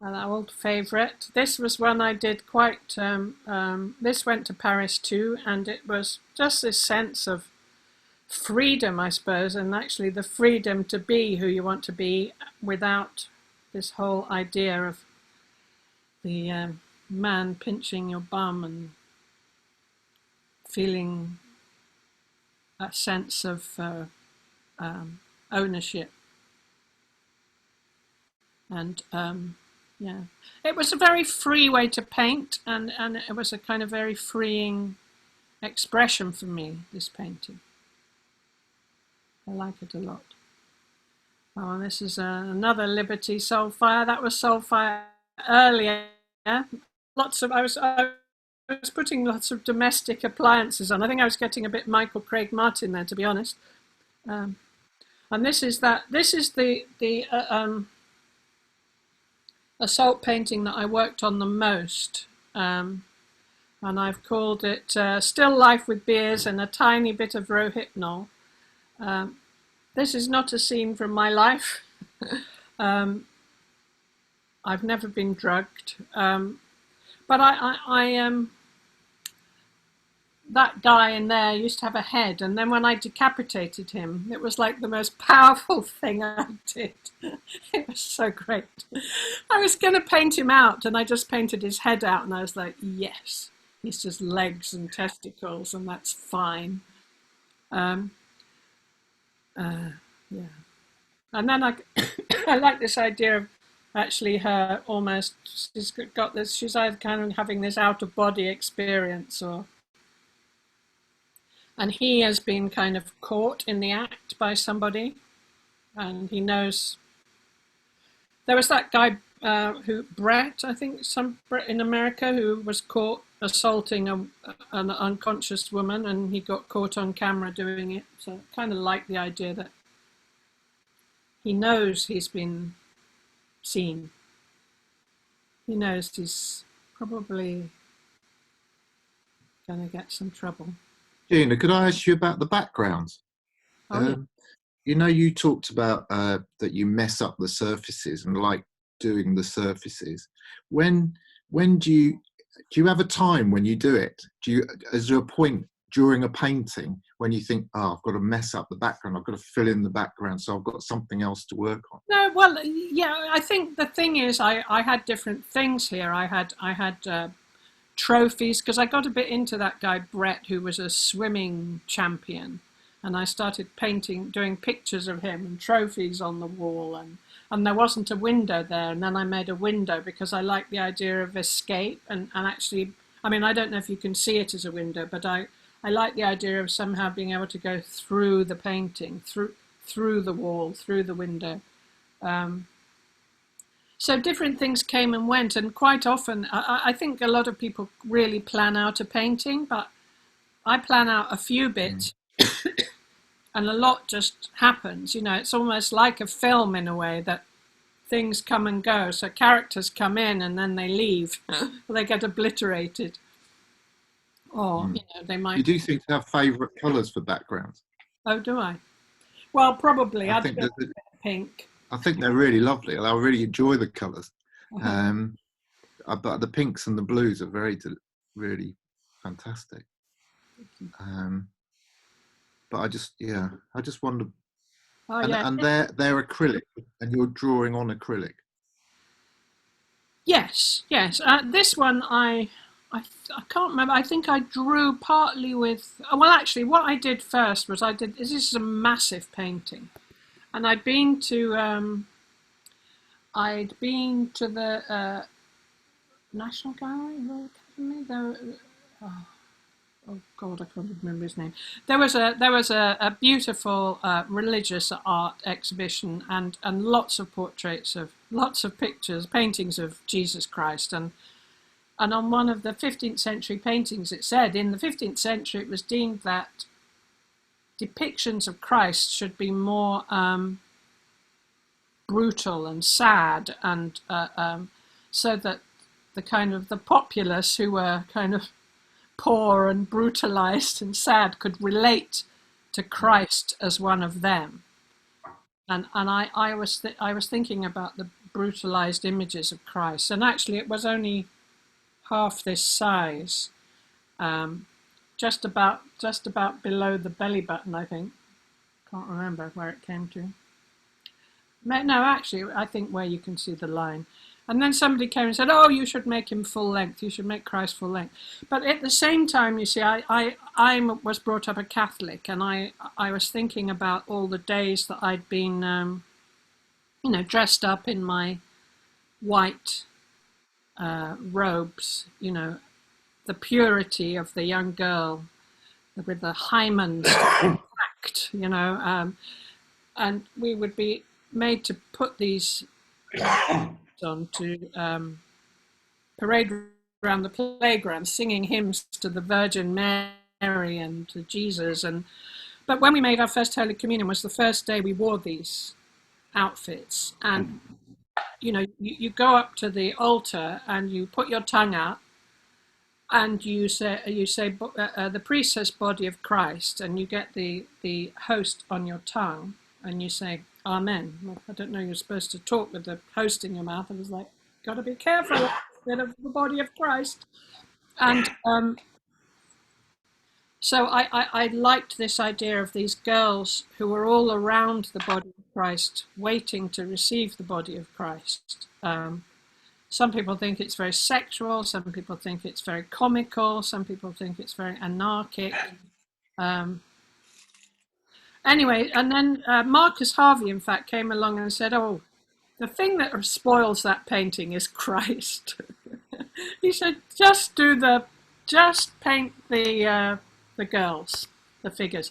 old favourite. This was one I did quite, this went to Paris too, and it was just this sense of freedom, I suppose, and actually the freedom to be who you want to be without this whole idea of the man pinching your bum and feeling a sense of ownership. And yeah, it was a very free way to paint, and it was a kind of very freeing expression for me, this painting. I like it a lot. Oh, and this is another Liberty Soulfire. That was Soulfire earlier. Lots of I was putting lots of domestic appliances on. I think I was getting a bit Michael Craig Martin there, to be honest. And this is the assault painting that I worked on the most. And I've called it Still Life with Beers and a Tiny Bit of Rohypnol. This is not a scene from my life. I've never been drugged, but I that guy in there used to have a head, and then when I decapitated him, it was like the most powerful thing I did. It was so great. I was going to paint him out, and I just painted his head out, and I was like, yes, he's just legs and testicles, and that's fine. Yeah, and then I like this idea of actually her almost, she's got this, she's either kind of having this out of body experience, and he has been kind of caught in the act by somebody, and he knows. There was that guy who Brett, I think, some Brett in America, who was caught assaulting an unconscious woman, and he got caught on camera doing it. So I kind of like the idea that he knows he's been seen. He knows he's probably going to get some trouble. Gina, could I ask you about the backgrounds? Oh, yeah. You know, you talked about that you mess up the surfaces and like doing the surfaces. When do you have a time when you do it? Is there a point during a painting when you think, oh, I've got to mess up the background, I've got to fill in the background, so I've got something else to work on? No, well, yeah, I think the thing is, I had different things here. I had trophies, because I got a bit into that guy Brett, who was a swimming champion, and I started doing pictures of him and trophies on the wall, and there wasn't a window there, and then I made a window because I like the idea of escape, and actually, I mean, I don't know if you can see it as a window, but I like the idea of somehow being able to go through the painting, through the wall, through the window. So different things came and went, and quite often, I think a lot of people really plan out a painting, but I plan out a few bits, and a lot just happens. You know, it's almost like a film in a way, that things come and go. So characters come in and then they leave, or they get obliterated, or you know, they might. You do seem to have favourite colours for backgrounds. Oh, do I? Well, probably. I I'd think go with pink. I think they're really lovely. I really enjoy the colours. But the pinks and the blues are really fantastic. But I just wonder. Oh, and, yeah. and they're acrylic, and you're drawing on acrylic. Yes. This one I can't remember. I think I drew partly with. Well, actually, what I did first was this is a massive painting, and I'd been to the National Gallery, Royal Academy. Oh God, I can't remember his name. There was a beautiful religious art exhibition, and lots of portraits of lots of pictures, paintings of Jesus Christ, and on one of the 15th century paintings, it said in the 15th century it was deemed that depictions of Christ should be more brutal and sad, and so that the populace, who were kind of poor and brutalized and sad, could relate to Christ as one of them. And I was thinking about the brutalized images of Christ, and actually it was only half this size, just about below the belly button, I think. Can't remember where it came to. No, actually, I think where you can see the line. And then somebody came and said, oh, you should make him full length. You should make Christ full length. But at the same time, you see, I was brought up a Catholic, and I was thinking about all the days that I'd been, dressed up in my white robes, the purity of the young girl with the hymens packed, and we would be made to put these on to parade around the playground, singing hymns to the Virgin Mary and to Jesus. But when we made our first Holy Communion was the first day we wore these outfits, and you go up to the altar and you put your tongue out, and you say the priest says body of Christ, and you get the host on your tongue, and you say Amen. Well, I don't know, you're supposed to talk with the host in your mouth. I was like, got to be careful, a bit of the body of Christ. And so I liked this idea of these girls who were all around the body of Christ, waiting to receive the body of Christ. Some people think it's very sexual, some people think it's very comical, some people think it's very anarchic. Anyway, and then Marcus Harvey, in fact, came along and said, oh, the thing that spoils that painting is Christ. He said, just paint the girls, the figures.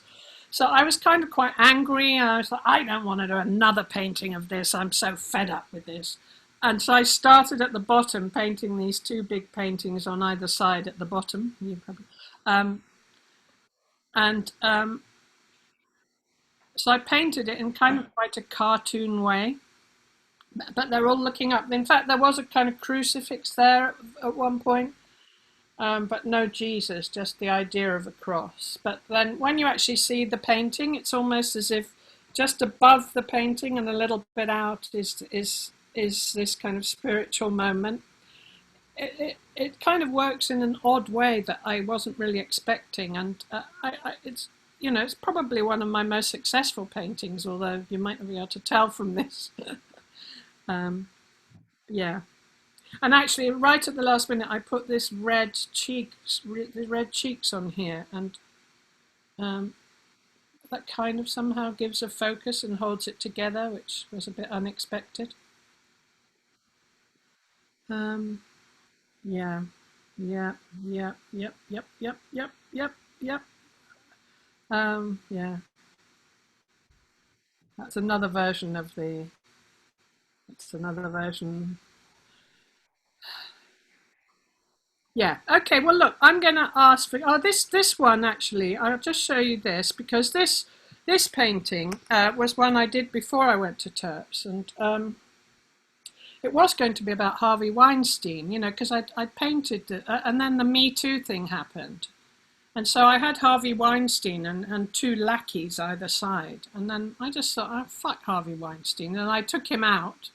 So I was kind of quite angry, and I was like, I don't want to do another painting of this. I'm so fed up with this. And so I started at the bottom, painting these two big paintings on either side at the bottom. Um, and so I painted it in kind of quite a cartoon way, but they're all looking up. In fact, there was a kind of crucifix there at one point, but no Jesus, just the idea of a cross. But then when you actually see the painting, it's almost as if just above the painting and a little bit out is this kind of spiritual moment. It kind of works in an odd way that I wasn't really expecting, and it's it's probably one of my most successful paintings, although you might not be able to tell from this. Yeah, and actually, right at the last minute, I put this red cheeks on here, and that kind of somehow gives a focus and holds it together, which was a bit unexpected. Yeah, yeah, yeah, yep, yep, yep, yep, yep, yep. Yeah, that's another version of the. It's another version. Yeah. Okay. Well, look, I'm going to ask for this one actually. I'll just show you this because this painting was one I did before I went to Terps, and it was going to be about Harvey Weinstein, because I painted it, and then the Me Too thing happened. And so I had Harvey Weinstein and two lackeys either side. And then I just thought, oh, fuck Harvey Weinstein. And I took him out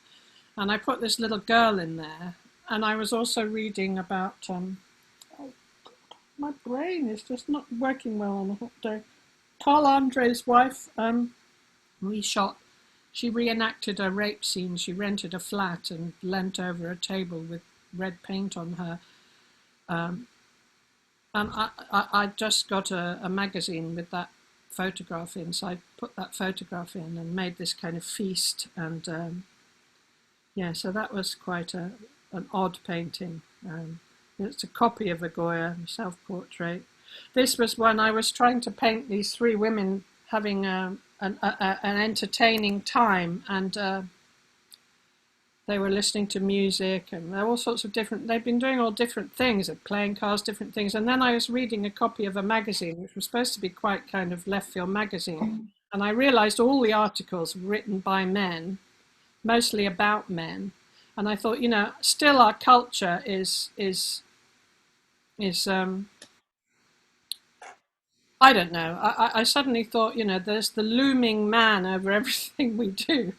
and I put this little girl in there. And I was also reading about, my brain is just not working well on a hot day. Carl Andre's wife she reenacted a rape scene. She rented a flat and leant over a table with red paint on her. And I just got a magazine with that photograph in, so I put that photograph in and made this kind of feast. And yeah, so that was quite an odd painting. It's a copy of a Goya self-portrait. This was when I was trying to paint these three women having an entertaining time, and they were listening to music and all sorts of they've been doing all different things, playing cards, different things. And then I was reading a copy of a magazine, which was supposed to be quite kind of left field magazine. And I realized all the articles were written by men, mostly about men. And I thought, still our culture is I don't know. I suddenly thought, there's the looming man over everything we do.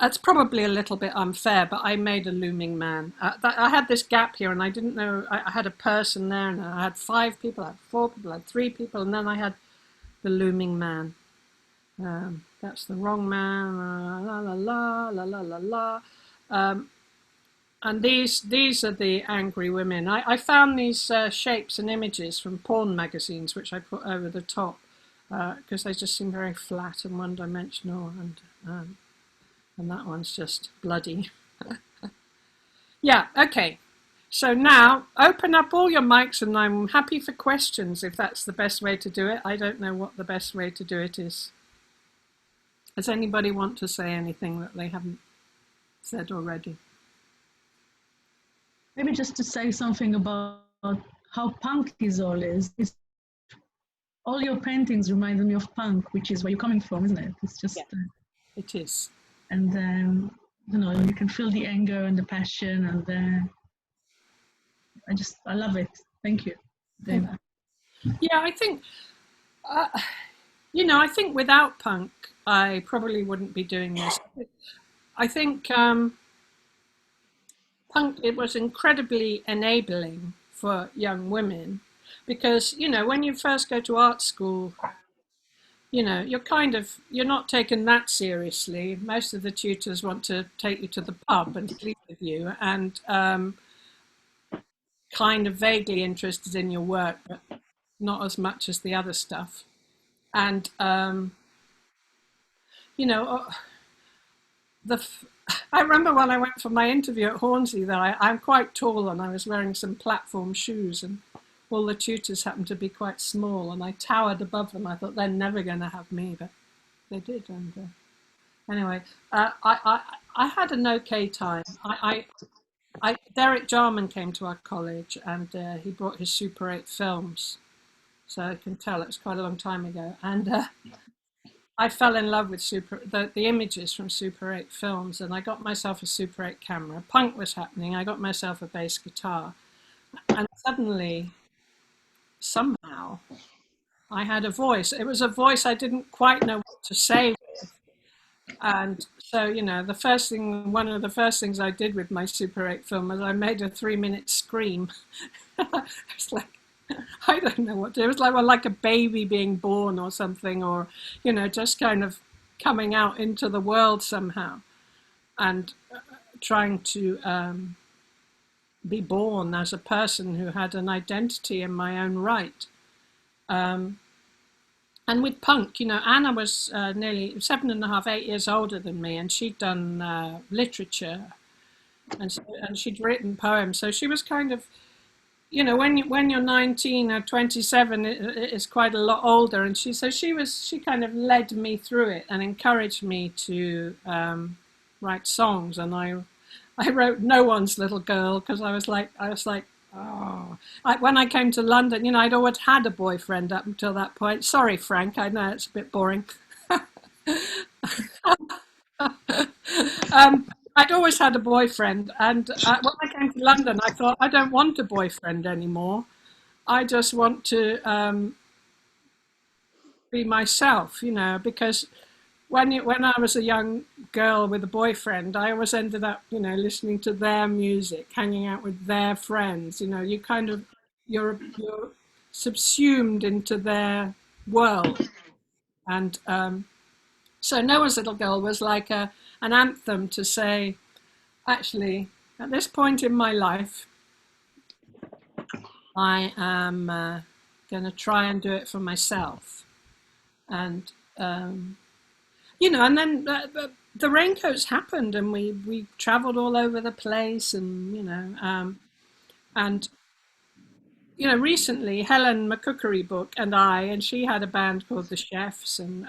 That's probably a little bit unfair, but I made a looming man. I had this gap here, and I didn't know. I had a person there, and I had 5 people, I had 4 people, I had 3 people, and then I had the looming man. That's the wrong man. La la la la la la la. And these are the angry women. I found these shapes and images from porn magazines, which I put over the top because they just seem very flat and one-dimensional, and that one's just bloody. Yeah, okay. So now open up all your mics, and I'm happy for questions if that's the best way to do it. I don't know what the best way to do it is. Does anybody want to say anything that they haven't said already? Maybe just to say something about how punk this all is. All your paintings remind me of punk, which is where you're coming from, isn't it? It's just... Yeah, it is. And you can feel the anger and the passion, and I love it. Thank you. Yeah, I think I think without punk I probably wouldn't be doing this. I think punk, it was incredibly enabling for young women because when you first go to art school, you're not taken that seriously. Most of the tutors want to take you to the pub and sleep with you, and kind of vaguely interested in your work, but not as much as the other stuff. And I remember when I went for my interview at Hornsey that I'm quite tall and I was wearing some platform shoes, and all the tutors happened to be quite small, and I towered above them. I thought they're never going to have me, but they did. And anyway, I had an okay time. Derek Jarman came to our college, and he brought his Super 8 films, so I can tell it was quite a long time ago. And I fell in love with the images from Super 8 films, and I got myself a Super 8 camera. Punk was happening. I got myself a bass guitar, and suddenly, somehow, I had a voice. It was a voice I didn't quite know what to say with. And so, one of the first things I did with my Super 8 film was I made a 3-minute scream. It's like, I don't know what to do. It was like a baby being born or something, or, just kind of coming out into the world somehow, and trying to be born as a person who had an identity in my own right. And with punk, Anna was nearly 7.5, 8 years older than me, and she'd done literature, and she'd written poems. So she was kind of, when you're 19 or 27, it's quite a lot older. And she kind of led me through it and encouraged me to write songs. And I wrote No One's Little Girl because I was like, oh. When I came to London, I'd always had a boyfriend up until that point. Sorry, Frank, I know it's a bit boring. I'd always had a boyfriend, and when I came to London, I thought, I don't want a boyfriend anymore. I just want to be myself, because when I was a young girl with a boyfriend, I always ended up, listening to their music, hanging out with their friends. You're subsumed into their world. And so Noah's Little Girl was like an anthem to say, actually, at this point in my life, I am going to try and do it for myself. And and then the Raincoats happened, and we traveled all over the place, and recently Helen McCookery Book and she had a band called The Chefs, and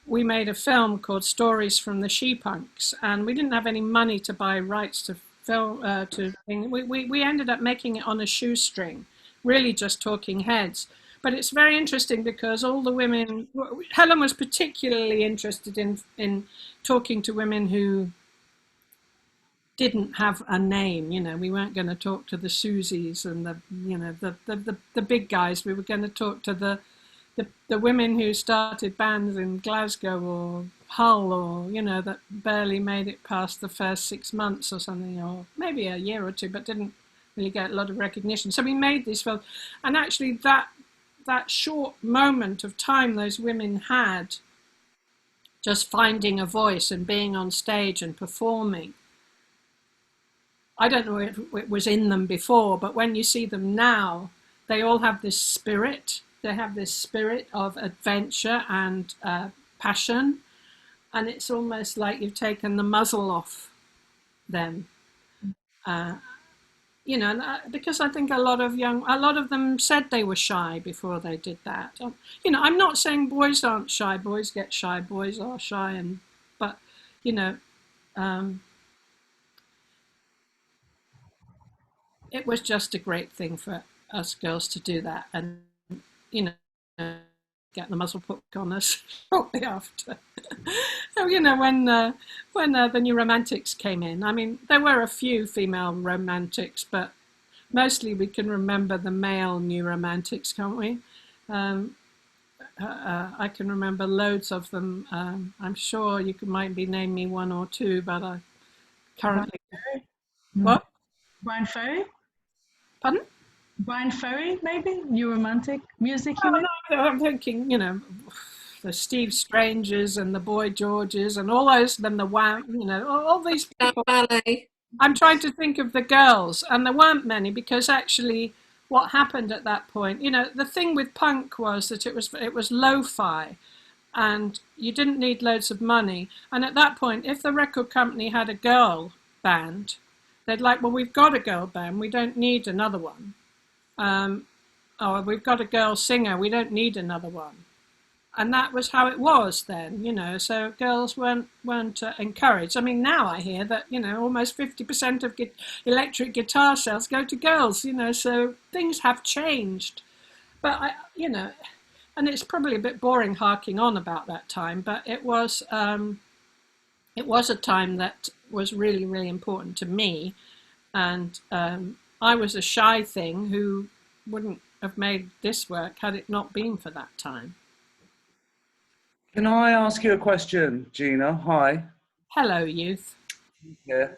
we made a film called Stories from the She-Punks, and we didn't have any money to buy rights to film. We ended up making it on a shoestring, really just talking heads. But it's very interesting because all the women, Helen was particularly interested in talking to women who didn't have a name. We weren't going to talk to the Susies and the big guys. We were going to talk to the women who started bands in Glasgow or Hull, or that barely made it past the first 6 months or something, or maybe a year or two, but didn't really get a lot of recognition. So we made these films, and actually that short moment of time those women had just finding a voice and being on stage and performing, I don't know if it was in them before, but when you see them now, they all have this spirit. They have this spirit of adventure and passion, and it's almost like you've taken the muzzle off them. Because I think a lot of them said they were shy before they did that. I'm not saying boys aren't shy. Boys get shy. Boys are shy, but it was just a great thing for us girls to do that, and get the muzzle put on us shortly after. So when the New Romantics came in, I mean, there were a few female romantics, but mostly we can remember the male New Romantics, can't we? I can remember loads of them. I'm sure you might name me one or two, but I currently... What? Brian Ferry? Pardon? Brian Ferry, maybe? New Romantic music, you mean? No, I'm thinking, the Steve Strangers and the Boy Georges and all those, then the Wham, all these people. Ballet. I'm trying to think of the girls, and there weren't many, because actually what happened at that point, the thing with punk was that it was lo-fi, and you didn't need loads of money. And at that point, if the record company had a girl band, they'd like, well, we've got a girl band, we don't need another one. oh, we've got a girl singer, we don't need another one. And that was how it was then, you know. So girls weren't encouraged. I mean, now I hear that, you know, almost 50% of electric guitar sales go to girls, you know. So things have changed. But you know, and it's probably a bit boring harking on about that time, but it was a time that was really, really important to me. And I was a shy thing who wouldn't have made this work had it not been for that time. Can I ask you a question, Gina? Hi. Hello, youth. Yeah.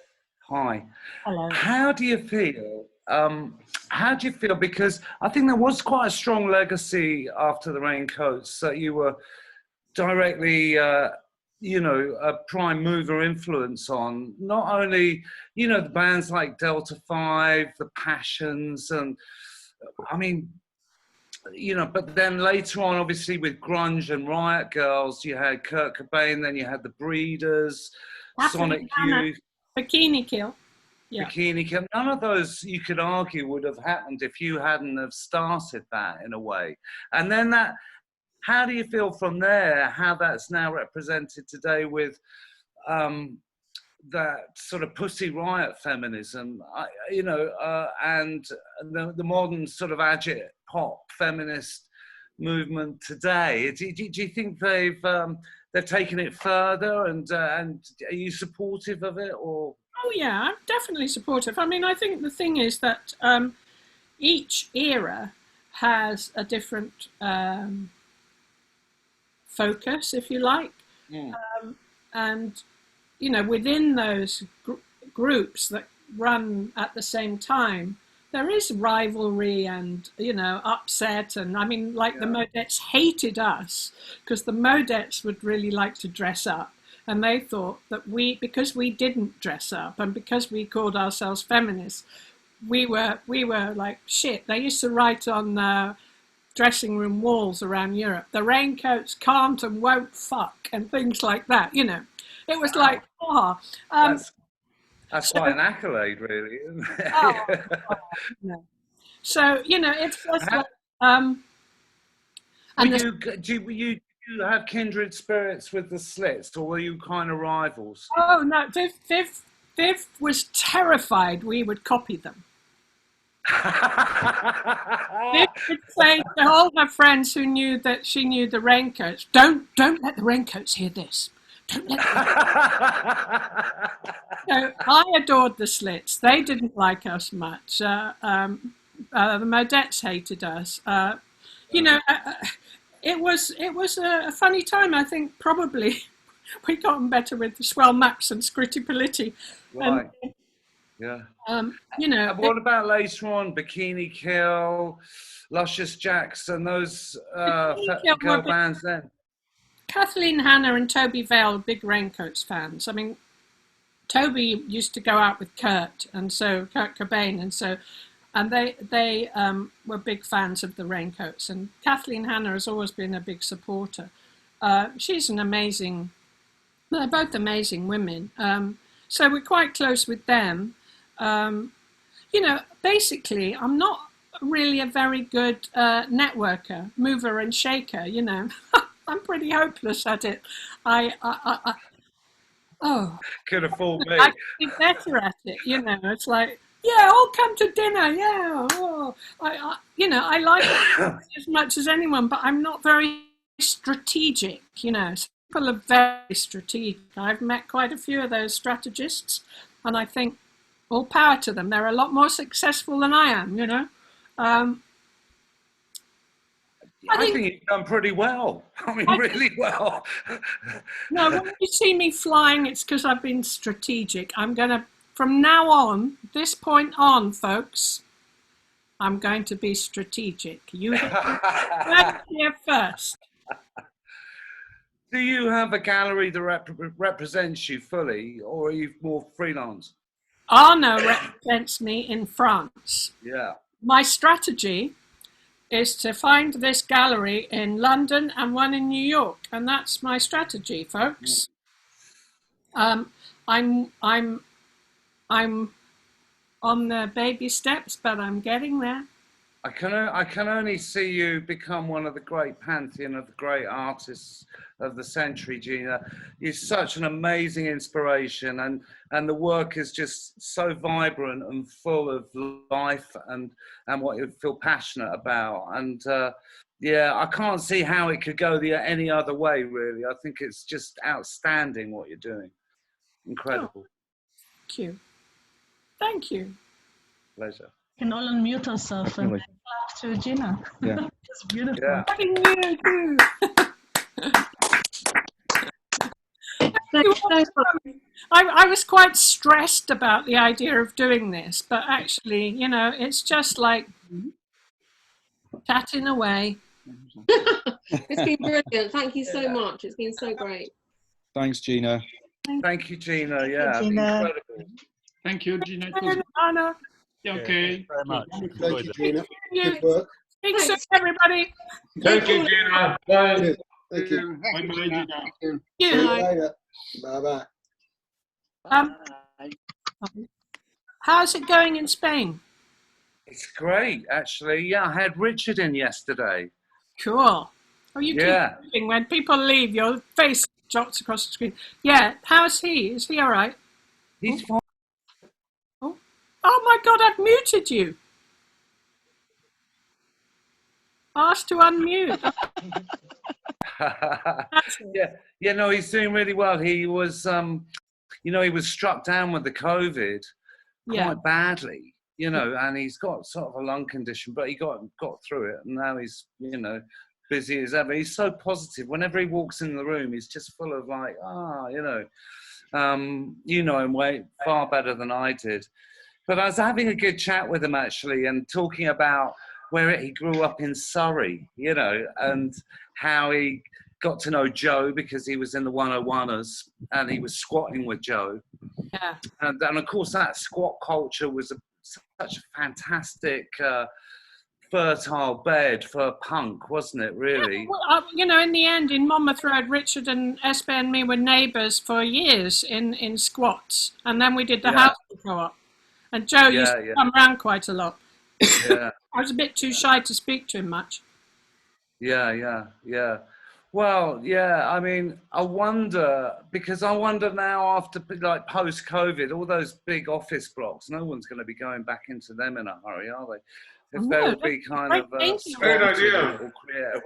Hi. Hello. How do you feel? How do you feel? Because I think there was quite a strong legacy after the Raincoats that you were directly, you know, a prime mover influence on. Not only, you know, the bands like Delta 5, the Passions, and I mean, you know, but then later on, obviously with grunge and Riot Girls, you had Kurt Cobain, then you had the Breeders, Sonic Youth, Bikini Kill. Yeah. Bikini Kill. None of those, you could argue, would have happened if you hadn't have started that in a way. And then that, how do you feel from there, how that's now represented today with that sort of Pussy Riot feminism, you know, and the modern sort of agit pop feminist movement today? Do you think they've taken it further, and are you supportive of it, or? Oh yeah, I'm definitely supportive. I mean, I think the thing is that each era has a different focus, if you like, and you know, within those groups that run at the same time, there is rivalry and, you know, upset. And I mean, like the Modettes hated us because the Modettes would really like to dress up. And they thought that because we didn't dress up and because we called ourselves feminists, we were like shit. They used to write on dressing room walls around Europe, the Raincoats can't and won't fuck, and things like that, you know. It was like, that's quite an accolade, really, isn't it? No. So, you know, it's just like, do you have kindred spirits with the Slits, or were you kind of rivals? Oh no, Viv was terrified we would copy them. Viv would say to all her friends who knew that she knew the Raincoats, don't let the Raincoats hear this. Don't let them. So I adored the Slits. They didn't like us much. The Modettes hated us. You know, it was a funny time. I think probably we got on better with the Swell Maps and Scritti Politti. Right. Yeah. You know. What about later on, Bikini Kill, Luscious Jacks, and those girl bands then? Kathleen Hanna and Toby Vale, big Raincoats fans. I mean, Toby used to go out with Kurt Cobain, and they were big fans of the Raincoats. And Kathleen Hanna has always been a big supporter. She's an amazing. They're both amazing women. So we're quite close with them. You know, basically, I'm not really a very good networker, mover and shaker. You know. I'm pretty hopeless at it. Could have fooled me. I could be better at it, you know. It's like, yeah, I'll come to dinner. Yeah, you know, I like it as much as anyone, but I'm not very strategic. You know, some people are very strategic. I've met quite a few of those strategists, and I think all power to them. They're a lot more successful than I am. You know. I think you've done pretty well. I mean, really well. No, when you see me flying, it's because I've been strategic. I'm going to, from now on, this point on, folks, I'm going to be strategic. You heard here first. Do you have a gallery that represents you fully, or are you more freelance? Arno represents me in France. Yeah. My strategy is to find this gallery in London and one in New York, and that's my strategy, folks. I'm on the baby steps, but I'm getting there. I can only see you become one of the great pantheon of the great artists of the century, Gina. You're such an amazing inspiration, and the work is just so vibrant and full of life and what you feel passionate about. And yeah, I can't see how it could go any other way, really. I think it's just outstanding what you're doing. Incredible. Thank you. Thank you. Pleasure. We can all unmute ourselves and Really. clap to Gina. Yeah. It's beautiful. Yeah. Happy New Year too. I was quite stressed about the idea of doing this, but actually, you know, it's just like chatting away. It's been brilliant. Thank you so much. It's been so great. Thanks, Gina. Thank you, Gina. Yeah, Gina. incredible. Thank you, Gina. It was Anna. okay. Very much. Wonderful. Thank you, Gina. You. Good work. Speak soon, everybody. Thank you, Gina. Bye. Good. Thank you. Bye, bye, Gina. See You. you later. Bye bye. How's it going in Spain? It's great, actually. Yeah, I had Richard in yesterday. Cool. Oh, you Yeah. keep moving. When people leave, your face drops across the screen. Yeah. How's he? Is he all right? He's fine. Oh my God! I've muted you. Ask to unmute. Yeah, no, he's doing really well. He was, you know, he was struck down with the COVID quite badly, you know, and he's got sort of a lung condition, but he got through it, and now he's, you know, busy as ever. He's so positive. Whenever he walks in the room, he's just full of like, you know him way far better than I did. But I was having a good chat with him actually, and talking about where he grew up in Surrey, you know, and how he got to know Joe because he was in the 101ers and he was squatting with Joe. Yeah. And of course that squat culture was such a fantastic fertile bed for punk, wasn't it, really? Yeah, well, you know, in the end, in Monmouth Road, Richard and Espe and me were neighbours for years in squats. And then we did the house co-op. And Joe used to come around quite a lot. Yeah. I was a bit too shy to speak to him much. Yeah. Well, yeah, I mean, I wonder now after, like, post-COVID, all those big office blocks, no one's going to be going back into them in a hurry, are they? If there would be kind of Great idea. or create